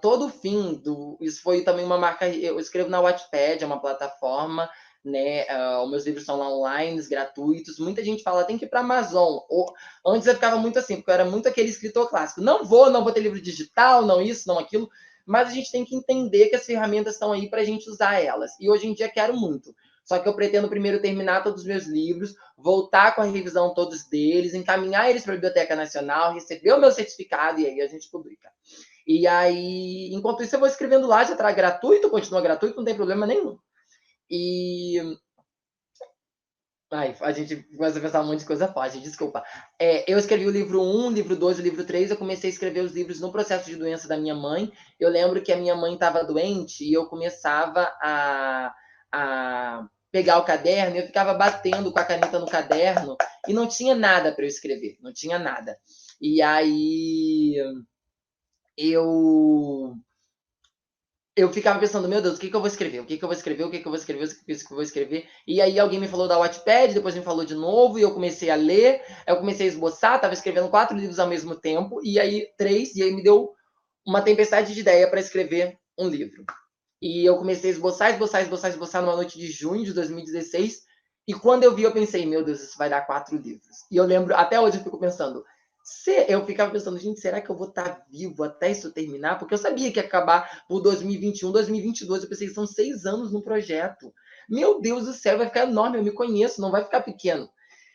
todo o fim do. Isso foi também uma marca. Eu escrevo na Wattpad, é uma plataforma, né? Os meus livros são lá online, gratuitos. Muita gente fala: tem que ir para Amazon. Antes eu ficava muito assim, porque eu era muito aquele escritor clássico. Não vou ter livro digital, não isso, não aquilo. Mas a gente tem que entender que as ferramentas estão aí para a gente usar elas. E hoje em dia quero muito. Só que eu pretendo primeiro terminar todos os meus livros, voltar com a revisão todos deles, encaminhar eles para a Biblioteca Nacional, receber o meu certificado e aí a gente publica. E aí, enquanto isso, eu vou escrevendo lá, já tá gratuito, continua gratuito, não tem problema nenhum. E a gente começa a pensar um monte de coisa forte, desculpa. Eu escrevi o livro 1, o livro 2, o livro 3, eu comecei a escrever os livros no processo de doença da minha mãe. Eu lembro que a minha mãe estava doente e eu começava a pegar o caderno e eu ficava batendo com a caneta no caderno e não tinha nada para eu escrever, não tinha nada. E aí eu eu ficava pensando, meu Deus, o que que eu vou escrever? O que que eu vou escrever? O que que eu vou escrever? O que que eu vou escrever? E aí alguém me falou da Wattpad, depois me falou de novo, e eu comecei a ler, aí eu comecei a esboçar, tava escrevendo 4 livros ao mesmo tempo, e aí 3, e aí me deu uma tempestade de ideia para escrever um livro. E eu comecei a esboçar, esboçar, esboçar, esboçar numa noite de junho de 2016, e quando eu vi, eu pensei, meu Deus, isso vai dar 4 livros. E eu lembro, até hoje eu fico pensando, eu ficava pensando, gente, será que eu vou estar vivo até isso terminar? Porque eu sabia que ia acabar por 2021, 2022. Eu pensei, são 6 anos no projeto. Meu Deus do céu, vai ficar enorme, eu me conheço, não vai ficar pequeno.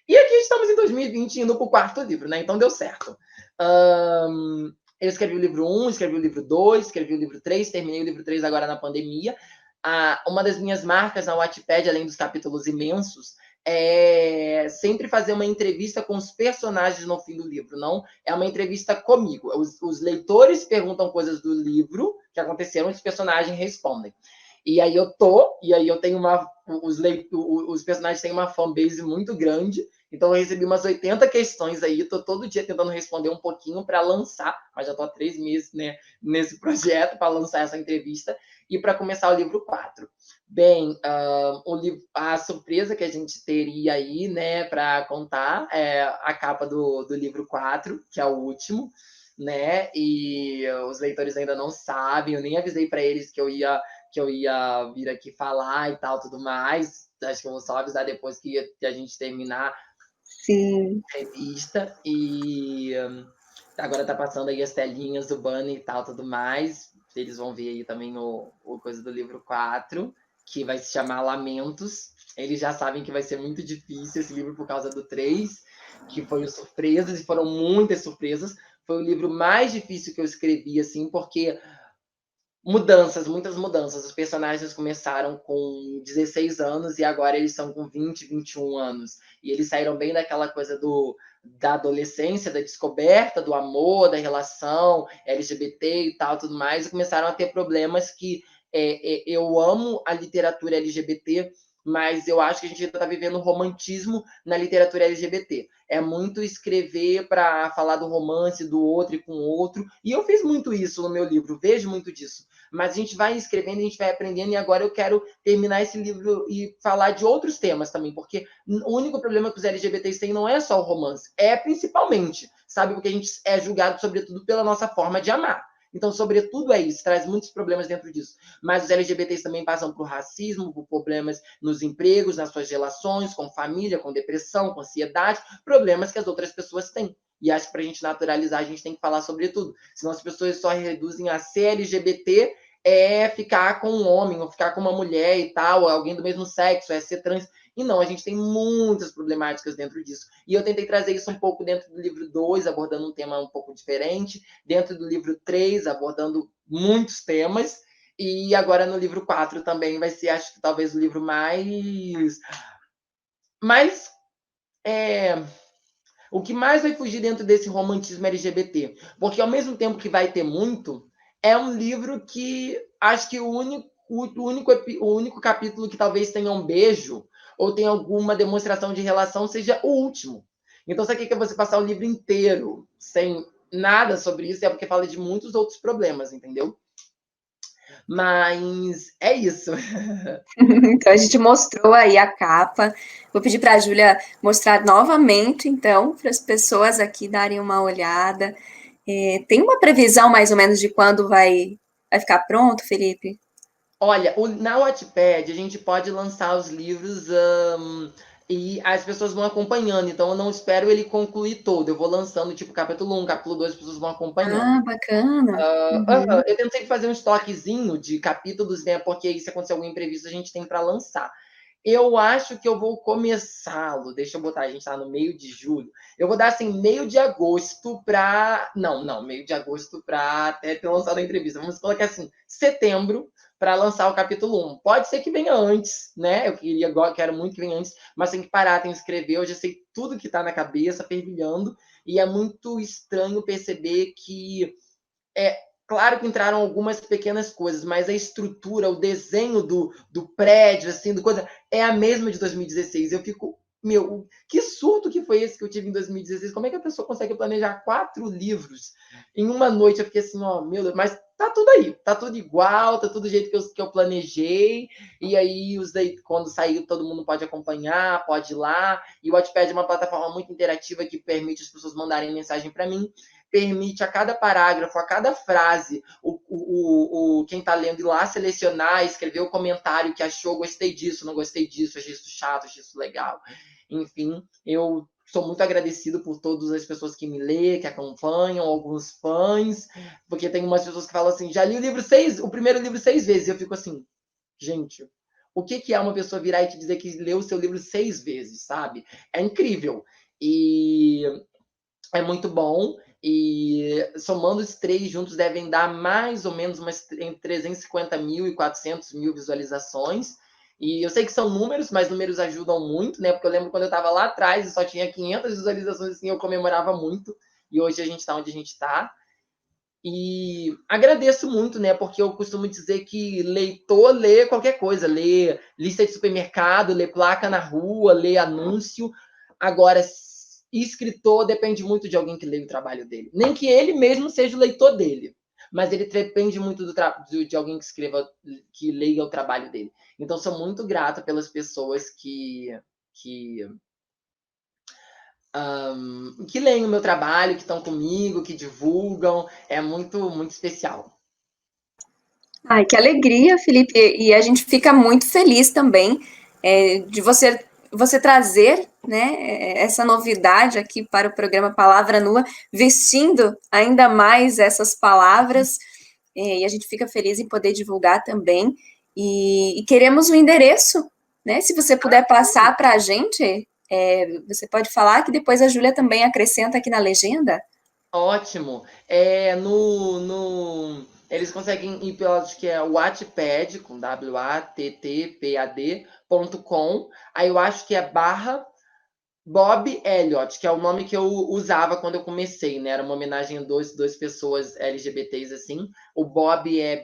E aqui estamos em 2020, indo para o 4º livro, né? Então deu certo. Eu escrevi o livro 1, escrevi o livro 2, escrevi o livro 3, terminei o livro 3 agora na pandemia. Uma das minhas marcas na Wattpad, além dos capítulos imensos, é sempre fazer uma entrevista com os personagens no fim do livro, não é uma entrevista comigo. Os leitores perguntam coisas do livro que aconteceram e os personagens respondem. E aí eu tenho os personagens têm uma fanbase muito grande, então eu recebi umas 80 questões aí, tô todo dia tentando responder um pouquinho para lançar, mas já tô há 3 meses, né, nesse projeto para lançar essa entrevista e para começar o livro 4. Bem, a surpresa que a gente teria aí, né, para contar é a capa do livro 4, que é o último, né? E os leitores ainda não sabem, eu nem avisei para eles que eu ia vir aqui falar e tal, tudo mais. Acho que eu vou só avisar depois que a gente terminar Sim. a revista. E agora tá passando aí as telinhas do banner e tal, tudo mais. Eles vão ver aí também o coisa do livro 4, que vai se chamar Lamentos. Eles já sabem que vai ser muito difícil esse livro por causa do 3, que foi o Surpresas, e foram muitas surpresas. Foi o livro mais difícil que eu escrevi, assim, porque muitas mudanças. Os personagens começaram com 16 anos e agora eles são com 20, 21 anos. E eles saíram bem daquela coisa da adolescência, da descoberta, do amor, da relação LGBT e tal, tudo mais, e começaram a ter problemas que eu amo a literatura LGBT, mas eu acho que a gente ainda está vivendo romantismo na literatura LGBT. É muito escrever para falar do romance do outro e com o outro. E eu fiz muito isso no meu livro, vejo muito disso. Mas a gente vai escrevendo, a gente vai aprendendo, e agora eu quero terminar esse livro e falar de outros temas também, porque o único problema que os LGBTs têm não é só o romance, é principalmente, sabe, porque a gente é julgado, sobretudo, pela nossa forma de amar. Então, sobretudo, é isso, traz muitos problemas dentro disso. Mas os LGBTs também passam por racismo, por problemas nos empregos, nas suas relações, com família, com depressão, com ansiedade, problemas que as outras pessoas têm. E acho que para a gente naturalizar, a gente tem que falar sobre tudo. Senão as pessoas só reduzem a ser LGBT ficar com um homem, ou ficar com uma mulher e tal, alguém do mesmo sexo, é ser trans. E não, a gente tem muitas problemáticas dentro disso. E eu tentei trazer isso um pouco dentro do livro 2, abordando um tema um pouco diferente, dentro do livro 3, abordando muitos temas, e agora no livro 4 também vai ser, acho que talvez o livro mais o que mais vai fugir dentro desse romantismo LGBT? Porque ao mesmo tempo que vai ter muito, é um livro que acho que o único capítulo que talvez tenha um beijo ou tenha alguma demonstração de relação seja o último. Então, você quer você passar o livro inteiro sem nada sobre isso, é porque fala de muitos outros problemas, entendeu? Mas é isso. Então a gente mostrou aí a capa. Vou pedir para a Júlia mostrar novamente, então, para as pessoas aqui darem uma olhada. Tem uma previsão mais ou menos de quando vai ficar pronto, Felipe? Olha, na Wattpad a gente pode lançar os livros e as pessoas vão acompanhando. Então eu não espero ele concluir todo. Eu vou lançando tipo capítulo 1, capítulo 2, as pessoas vão acompanhando. Ah, bacana. Uhum. Eu tento sempre fazer um estoquezinho de capítulos, né? Porque aí, se acontecer algum imprevisto, a gente tem para lançar. Eu acho que eu vou começá-lo. Deixa eu botar, a gente tá no meio de julho. Eu vou dar assim, meio de agosto para. Não, meio de agosto para até ter lançado a entrevista. Vamos colocar assim, setembro para lançar o capítulo 1. Pode ser que venha antes, né? Quero muito que venha antes, mas tem que parar, tem que escrever. Eu já sei tudo que tá na cabeça, fervilhando, e é muito estranho perceber que claro que entraram algumas pequenas coisas, mas a estrutura, o desenho do prédio, assim, do coisa, é a mesma de 2016. Eu fico, meu, que surto que foi esse que eu tive em 2016? Como é que a pessoa consegue planejar 4 livros em uma noite? Eu fiquei assim, ó, meu Deus, mas tá tudo aí, tá tudo igual, tá tudo do jeito que eu planejei. E aí, quando sair, todo mundo pode acompanhar, pode ir lá. E o Wattpad é uma plataforma muito interativa que permite as pessoas mandarem mensagem para mim, permite a cada parágrafo, a cada frase, quem está lendo ir lá selecionar, escrever o comentário que achou, gostei disso, não gostei disso, achei isso chato, achei isso legal. Enfim, eu sou muito agradecido por todas as pessoas que me lêem, que acompanham, alguns fãs, porque tem umas pessoas que falam assim, já li o primeiro livro 6 vezes, e eu fico assim, gente, o que é uma pessoa virar e te dizer que leu o seu livro 6 vezes, sabe? É incrível. E é muito bom. E somando os três juntos, devem dar mais ou menos entre 350 mil e 400 mil visualizações. E eu sei que são números, mas números ajudam muito, né? Porque eu lembro quando eu estava lá atrás e só tinha 500 visualizações, assim, eu comemorava muito. E hoje a gente está onde a gente está. E agradeço muito, né? Porque eu costumo dizer que leitor lê qualquer coisa, lê lista de supermercado, lê placa na rua, lê anúncio. Agora, escritor depende muito de alguém que leia o trabalho dele. Nem que ele mesmo seja o leitor dele, mas ele depende muito de alguém que escreva, que leia o trabalho dele. Então, sou muito grata pelas pessoas que leem o meu trabalho, que estão comigo, que divulgam. É muito, muito especial. Ai, que alegria, Felipe. E a gente fica muito feliz também de você trazer, né, essa novidade aqui para o programa Palavra Nua, vestindo ainda mais essas palavras. E a gente fica feliz em poder divulgar também. E queremos o endereço, né? Se você puder passar para a gente, você pode falar que depois a Júlia também acrescenta aqui na legenda. Ótimo. Eles conseguem ir pelo, acho que é Wattpad, com wattpad.com. Aí eu acho que é barra Bob Elliott, que é o nome que eu usava quando eu comecei, né? Era uma homenagem a duas pessoas LGBTs, assim. O Bob é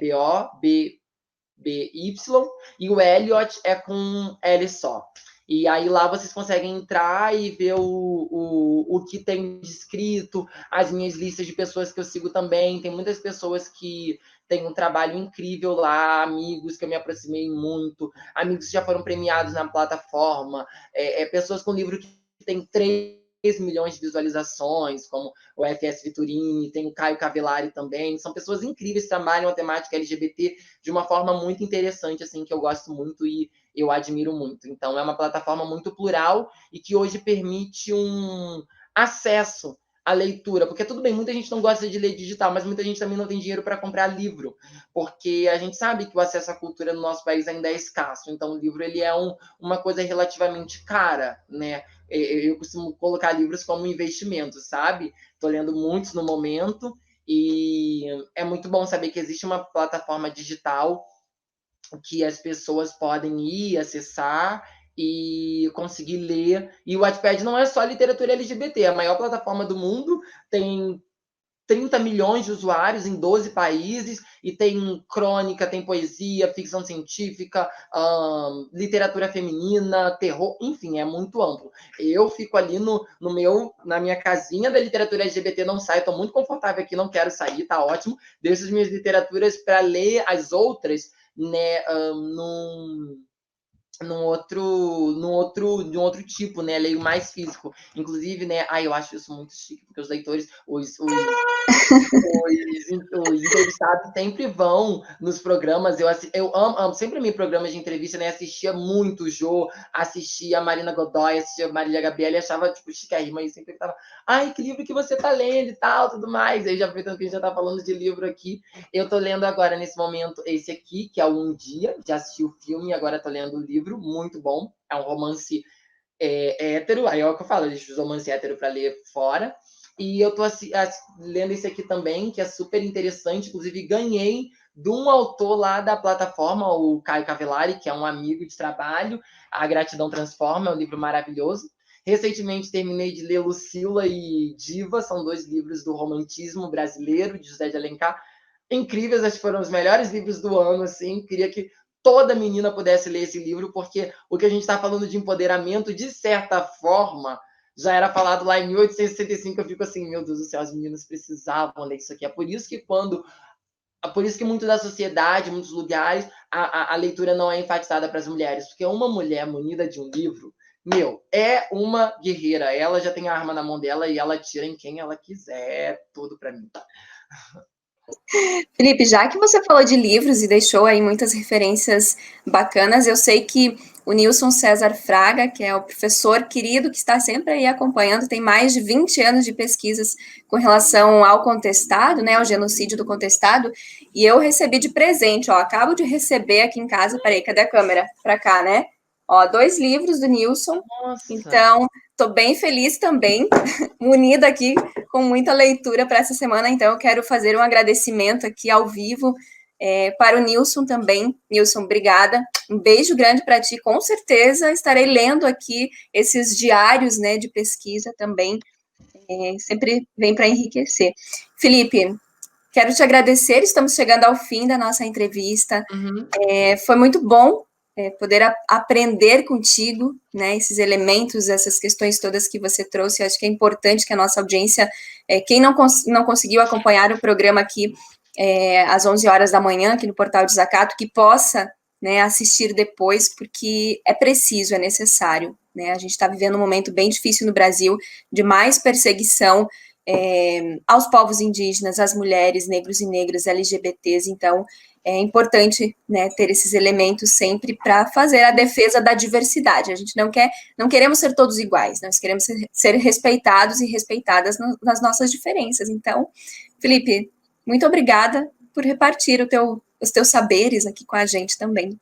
B-Y e o Elliott é com L só. E aí lá vocês conseguem entrar e ver o que tem escrito, as minhas listas de pessoas que eu sigo também. Tem muitas pessoas que têm um trabalho incrível lá, amigos que eu me aproximei muito, amigos que já foram premiados na plataforma, pessoas com livro que tem 3 milhões de visualizações, como o FS Viturini, tem o Caio Cavellari também. São pessoas incríveis que trabalham a temática LGBT de uma forma muito interessante, assim, que eu gosto muito e eu admiro muito. Então, é uma plataforma muito plural e que hoje permite um acesso à leitura, porque tudo bem, muita gente não gosta de ler digital, mas muita gente também não tem dinheiro para comprar livro, porque a gente sabe que o acesso à cultura no nosso país ainda é escasso. Então, o livro ele é uma coisa relativamente cara, né? Eu costumo colocar livros como investimento, sabe? Estou lendo muitos no momento e é muito bom saber que existe uma plataforma digital que as pessoas podem ir acessar e conseguir ler. E o Wattpad não é só literatura LGBT, é a maior plataforma do mundo, tem 30 milhões de usuários em 12 países e tem crônica, tem poesia, ficção científica, literatura feminina, terror, enfim, é muito amplo. Eu fico ali na minha casinha da literatura LGBT, não saio, estou muito confortável aqui, não quero sair, tá ótimo. Deixo as minhas literaturas para ler as outras, né, de um outro tipo, né? Leio mais físico. Inclusive, né? Eu acho isso muito chique, porque os leitores, os entrevistados sempre vão nos programas. Eu amo, sempre amei programas de entrevista, né? Assistia muito o Jô, assistia a Marina Godoy, assistia a Marília Gabriela e achava, tipo, chiquérrima. E sempre tava, ai, que livro que você tá lendo e tal, tudo mais. Aí já aproveitando que a gente já tá falando de livro aqui, eu tô lendo agora, nesse momento, esse aqui, que é o Um Dia. Já assisti o filme e agora tô lendo o livro, muito bom. É um romance hétero, aí é o que eu falo, a gente usa romance hétero para ler fora. E eu tô lendo esse aqui também, que é super interessante. Inclusive, ganhei de um autor lá da plataforma, o Caio Cavellari, que é um amigo de trabalho. A Gratidão Transforma, é um livro maravilhoso. Recentemente terminei de ler Lucila e Diva, são 2 livros do romantismo brasileiro, de José de Alencar. Incríveis, acho que foram os melhores livros do ano, assim. Queria que toda menina pudesse ler esse livro, porque o que a gente está falando de empoderamento, de certa forma, já era falado lá em 1865. Eu fico assim, meu Deus do céu, as meninas precisavam ler isso aqui. É por isso que quando Por isso que muito da sociedade, muitos lugares, a leitura não é enfatizada para as mulheres, porque uma mulher munida de um livro, meu, é uma guerreira. Ela já tem a arma na mão dela e ela atira em quem ela quiser, tudo para mim. Felipe, já que você falou de livros e deixou aí muitas referências bacanas, eu sei que o Nilson César Fraga, que é o professor querido que está sempre aí acompanhando, tem mais de 20 anos de pesquisas com relação ao contestado, né, ao genocídio do contestado, e eu recebi de presente, ó, acabo de receber aqui em casa, peraí, cadê a câmera? Para cá, né? Ó, 2 livros do Nilson, Nossa! então estou bem feliz também, munida aqui com muita leitura para essa semana, então eu quero fazer um agradecimento aqui ao vivo para o Nilson também. Nilson, obrigada. Um beijo grande para ti. Com certeza estarei lendo aqui esses diários, né, de pesquisa também. Sempre vem para enriquecer. Felipe, quero te agradecer. Estamos chegando ao fim da nossa entrevista. Uhum. Foi muito bom poder aprender contigo, né, esses elementos, essas questões todas que você trouxe. Eu acho que é importante que a nossa audiência, quem não conseguiu acompanhar o programa aqui às 11 horas da manhã, aqui no Portal Desacato, que possa, né, assistir depois, porque é preciso, é necessário. Né? A gente está vivendo um momento bem difícil no Brasil, de mais perseguição aos povos indígenas, às mulheres, negros e negras, LGBTs. Então, é importante, né, ter esses elementos sempre para fazer a defesa da diversidade. A gente não queremos ser todos iguais, nós queremos ser respeitados e respeitadas nas nossas diferenças. Então, Felipe, muito obrigada por repartir os teus saberes aqui com a gente também.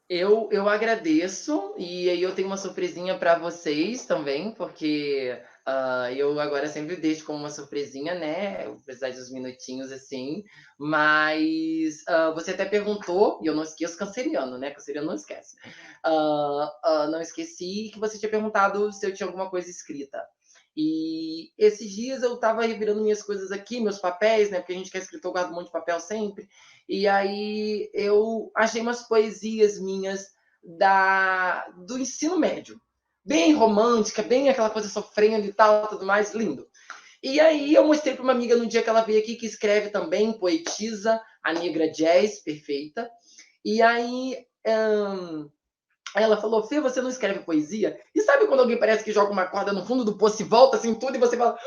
Eu agradeço, e aí eu tenho uma surpresinha para vocês também, porque eu agora sempre deixo como uma surpresinha, né? Eu vou precisar de uns minutinhos assim, mas você até perguntou, e eu não esqueço, canceriano, né? Canceriano não esquece. Não esqueci que você tinha perguntado se eu tinha alguma coisa escrita. E esses dias eu estava revirando minhas coisas aqui, meus papéis, né? Porque a gente que é escritor guarda um monte de papel sempre. E aí eu achei umas poesias minhas do ensino médio. Bem romântica, bem aquela coisa sofrendo e tal, tudo mais, lindo. E aí eu mostrei para uma amiga no dia que ela veio aqui, que escreve também, poetisa, a negra jazz, perfeita. E aí ela falou, Fê, você não escreve poesia? E sabe quando alguém parece que joga uma corda no fundo do poço e volta assim tudo, e você fala,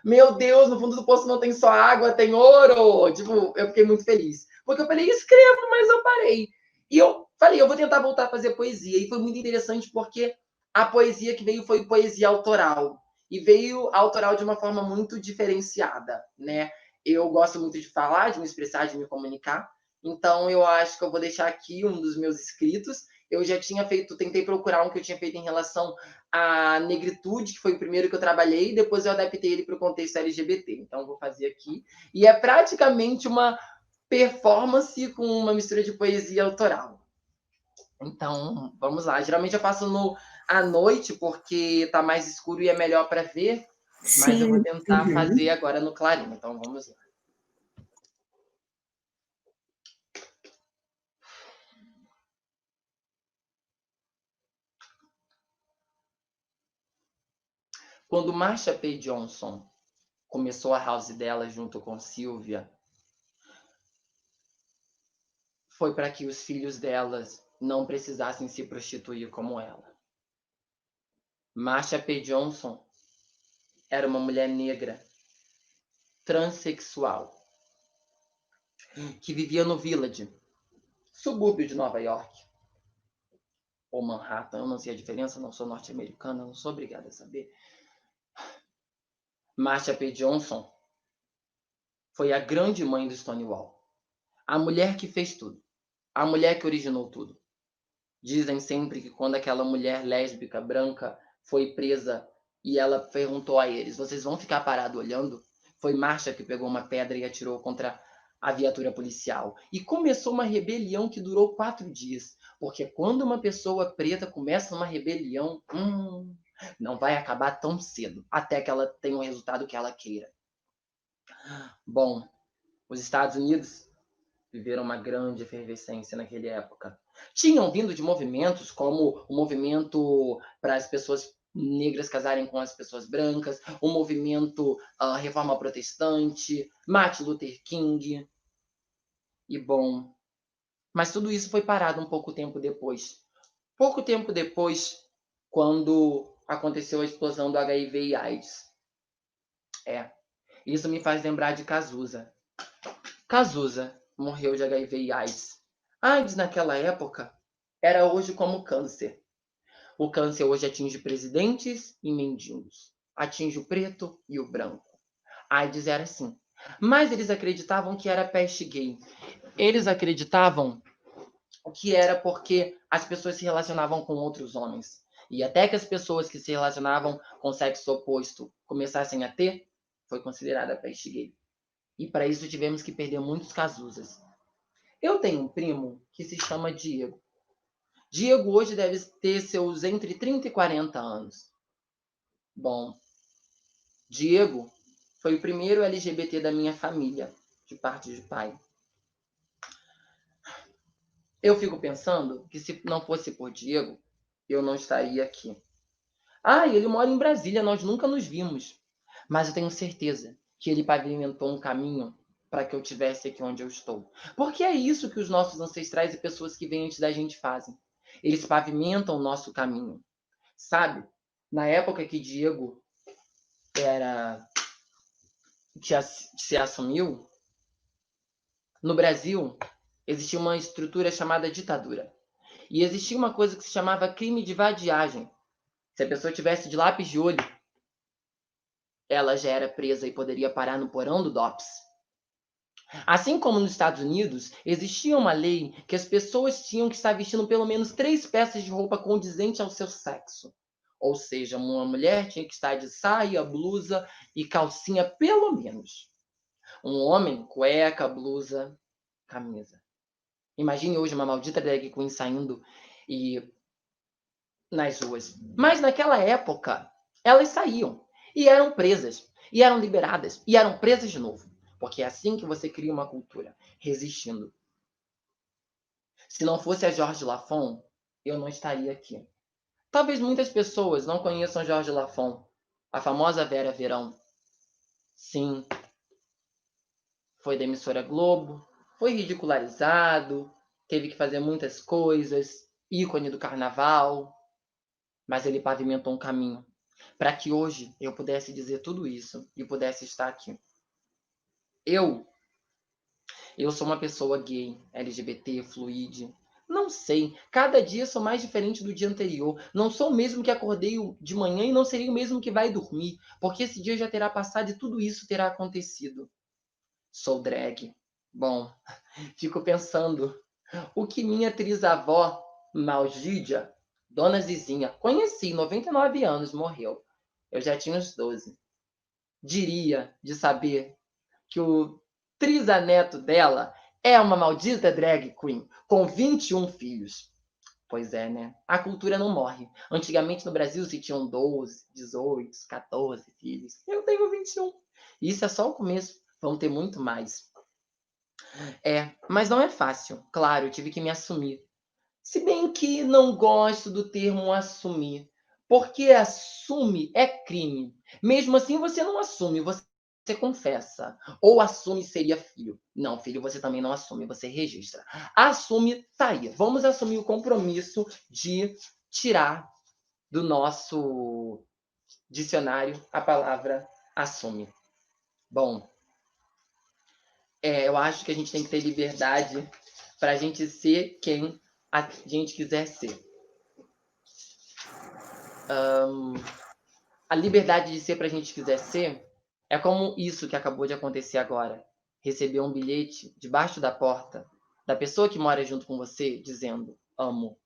meu Deus, no fundo do poço não tem só água, tem ouro. Tipo, eu fiquei muito feliz. Porque eu falei, escrevo, mas eu parei. E eu falei, eu vou tentar voltar a fazer poesia. E foi muito interessante porque a poesia que veio foi poesia autoral. E veio autoral de uma forma muito diferenciada, né? Eu gosto muito de falar, de me expressar, de me comunicar. Então, eu acho que eu vou deixar aqui um dos meus escritos. Eu já tinha feito, tentei procurar um que eu tinha feito em relação à negritude, que foi o primeiro que eu trabalhei, e depois eu adaptei ele para o contexto LGBT. Então, vou fazer aqui. E é praticamente uma performance com uma mistura de poesia autoral. Então, vamos lá. Geralmente eu faço à noite, porque tá mais escuro e é melhor para ver, mas eu vou Sim. tentar fazer agora no clarinho. Então, vamos lá. Quando Marsha P. Johnson começou a house dela junto com Sylvia, foi para que os filhos delas não precisassem se prostituir como ela. Marsha P. Johnson era uma mulher negra, transexual, que vivia no Village, subúrbio de Nova York, ou Manhattan, eu não sei a diferença, não sou norte-americana, não sou obrigada a saber. Marsha P. Johnson foi a grande mãe do Stonewall, a mulher que fez tudo, a mulher que originou tudo. Dizem sempre que quando aquela mulher lésbica branca foi presa e ela perguntou a eles, vocês vão ficar parados olhando? Foi Marsha que pegou uma pedra e atirou contra a viatura policial. E começou uma rebelião que durou 4 dias. Porque quando uma pessoa preta começa uma rebelião, não vai acabar tão cedo, até que ela tenha o resultado que ela queira. Bom, os Estados Unidos viveram uma grande efervescência naquela época. Tinham vindo de movimentos como o movimento para as pessoas negras casarem com as pessoas brancas, o movimento Reforma Protestante, Martin Luther King. E bom, mas tudo isso foi parado um pouco tempo depois. Pouco tempo depois, quando aconteceu a explosão do HIV e AIDS. Isso me faz lembrar de Cazuza. Cazuza morreu de HIV e AIDS. AIDS naquela época era hoje como câncer. O câncer hoje atinge presidentes e mendigos. Atinge o preto e o branco. AIDS era assim. Mas eles acreditavam que era peste gay. Eles acreditavam que era porque as pessoas se relacionavam com outros homens. E até que as pessoas que se relacionavam com sexo oposto começassem a ter, foi considerada peste gay. E para isso tivemos que perder muitos Cazuzas. Eu tenho um primo que se chama Diego. Diego hoje deve ter seus entre 30 e 40 anos. Bom, Diego foi o primeiro LGBT da minha família, de parte de pai. Eu fico pensando que se não fosse por Diego, eu não estaria aqui. Ele mora em Brasília, nós nunca nos vimos. Mas eu tenho certeza que ele pavimentou um caminho para que eu estivesse aqui onde eu estou. Porque é isso que os nossos ancestrais e pessoas que vêm antes da gente fazem. Eles pavimentam o nosso caminho. Sabe? Na época que Diego se assumiu, no Brasil existia uma estrutura chamada ditadura. E existia uma coisa que se chamava crime de vadiagem. Se a pessoa tivesse de lápis de olho, ela já era presa e poderia parar no porão do DOPS. Assim como nos Estados Unidos, existia uma lei que as pessoas tinham que estar vestindo pelo menos 3 peças de roupa condizente ao seu sexo. Ou seja, uma mulher tinha que estar de saia, blusa e calcinha, pelo menos. Um homem, cueca, blusa, camisa. Imagine hoje uma maldita drag queen saindo nas ruas. Mas naquela época, elas saíam e eram presas, e eram liberadas, e eram presas de novo. Porque é assim que você cria uma cultura, resistindo. Se não fosse a Jorge Lafon, eu não estaria aqui. Talvez muitas pessoas não conheçam Jorge Lafon, a famosa Vera Verão. Sim, foi da emissora Globo, foi ridicularizado, teve que fazer muitas coisas, ícone do carnaval, mas ele pavimentou um caminho para que hoje eu pudesse dizer tudo isso e pudesse estar aqui. Eu sou uma pessoa gay, LGBT, fluide. Não sei, cada dia sou mais diferente do dia anterior. Não sou o mesmo que acordei de manhã e não serei o mesmo que vai dormir, porque esse dia já terá passado e tudo isso terá acontecido. Sou drag. Bom, fico pensando, o que minha trisavó, Malgídia, Dona Zizinha, conheci, 99 anos, morreu. Eu já tinha uns 12. Diria de saber que o trisaneto dela é uma maldita drag queen com 21 filhos. Pois é, né? A cultura não morre. Antigamente no Brasil se tinham 12, 18, 14 filhos. Eu tenho 21. Isso é só o começo. Vão ter muito mais. Mas não é fácil. Claro, eu tive que me assumir. Se bem que não gosto do termo assumir, porque assume é crime. Mesmo assim, você não assume, você confessa. Ou assume seria filho. Não, filho você também não assume, você registra. Assume, tá aí. Vamos assumir o compromisso de tirar do nosso dicionário a palavra assume. Bom, eu acho que a gente tem que ter liberdade para a gente ser quem a gente quiser ser. A liberdade de ser para a gente quiser ser é como isso que acabou de acontecer agora. Receber um bilhete debaixo da porta da pessoa que mora junto com você dizendo amo.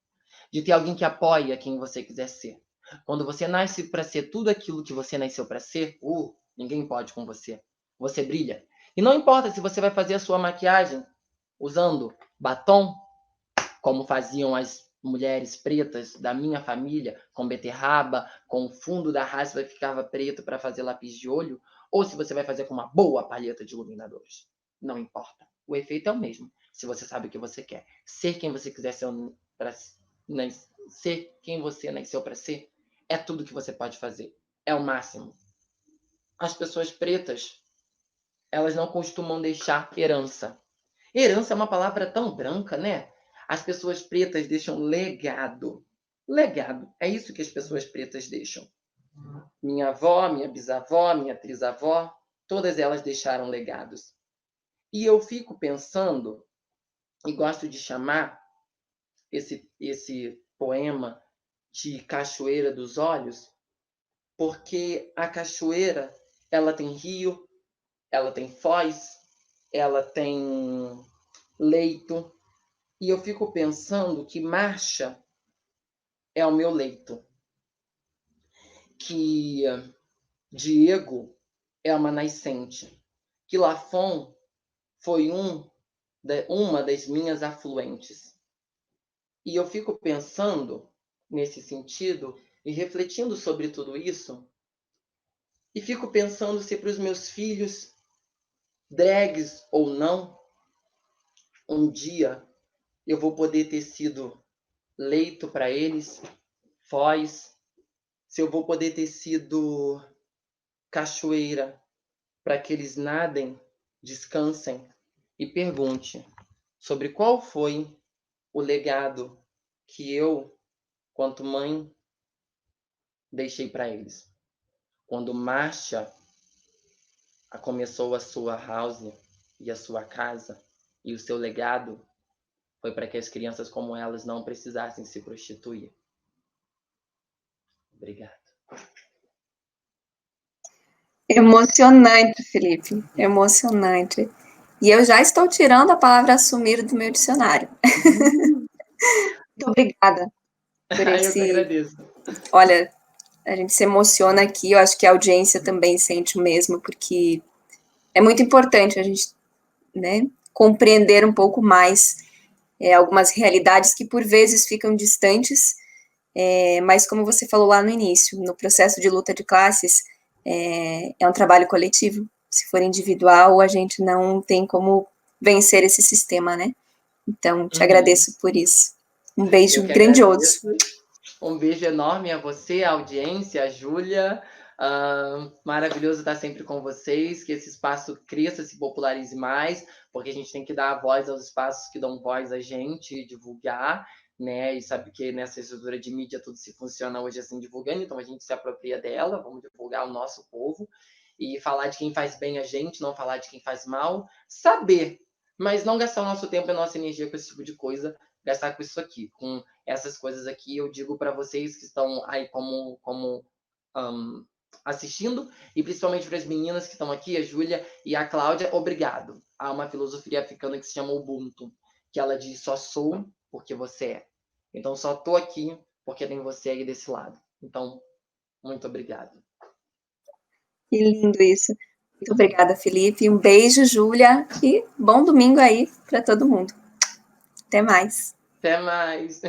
De ter alguém que apoia quem você quiser ser. Quando você nasce para ser tudo aquilo que você nasceu para ser, ninguém pode com você. Você brilha. E não importa se você vai fazer a sua maquiagem usando batom, como faziam as mulheres pretas da minha família, com beterraba, com o fundo da raspa ficava preto para fazer lápis de olho, ou se você vai fazer com uma boa palheta de iluminadores. Não importa. O efeito é o mesmo, se você sabe o que você quer. Ser quem você quiser ser, ser quem você nasceu para ser, é tudo que você pode fazer. É o máximo. As pessoas pretas, elas não costumam deixar herança. Herança é uma palavra tão branca, né? As pessoas pretas deixam legado. Legado. É isso que as pessoas pretas deixam. Minha avó, minha bisavó, minha trisavó, todas elas deixaram legados. E eu fico pensando, e gosto de chamar esse poema de Cachoeira dos Olhos, porque a cachoeira, ela tem rio, ela tem foz, ela tem leito, e eu fico pensando que Marcha é o meu leito, que Diego é uma nascente, que Lafon foi uma das minhas afluentes. E eu fico pensando nesse sentido e refletindo sobre tudo isso, e fico pensando se para os meus filhos, drags ou não, um dia eu vou poder ter sido leito para eles, foz, se eu vou poder ter sido cachoeira para que eles nadem, descansem e pergunte sobre qual foi o legado que eu, quanto mãe, deixei para eles. Quando Marcia começou a sua house e a sua casa, e o seu legado foi para que as crianças como elas não precisassem se prostituir. Obrigado. Emocionante, Felipe, emocionante. E eu já estou tirando a palavra assumir do meu dicionário. Muito obrigada por Eu que esse... agradeço. Olha, a gente se emociona aqui, eu acho que a audiência também sente o mesmo, porque é muito importante a gente, né, compreender um pouco mais algumas realidades que por vezes ficam distantes, mas como você falou lá no início, no processo de luta de classes, é um trabalho coletivo. Se for individual, a gente não tem como vencer esse sistema, né? Então, te agradeço por isso. Um beijo Eu que grandioso. agradeço. Um beijo enorme a você, a audiência, a Júlia. Maravilhoso estar sempre com vocês, que esse espaço cresça, se popularize mais, porque a gente tem que dar a voz aos espaços que dão voz a gente, divulgar, né? E sabe que nessa estrutura de mídia tudo se funciona hoje assim divulgando, então a gente se apropria dela, vamos divulgar o nosso povo e falar de quem faz bem a gente, não falar de quem faz mal, saber, mas não gastar o nosso tempo e a nossa energia com esse tipo de coisa, gastar com isso aqui, com essas coisas aqui. Eu digo para vocês que estão aí como assistindo, e principalmente para as meninas que estão aqui, a Júlia e a Cláudia, obrigado. Há uma filosofia africana que se chama Ubuntu, que ela diz: só sou porque você é. Então, só estou aqui porque tem você aí desse lado. Então, muito obrigado. Que lindo isso. Muito obrigada, Felipe. Um beijo, Júlia, e bom domingo aí para todo mundo. Até mais. Até mais.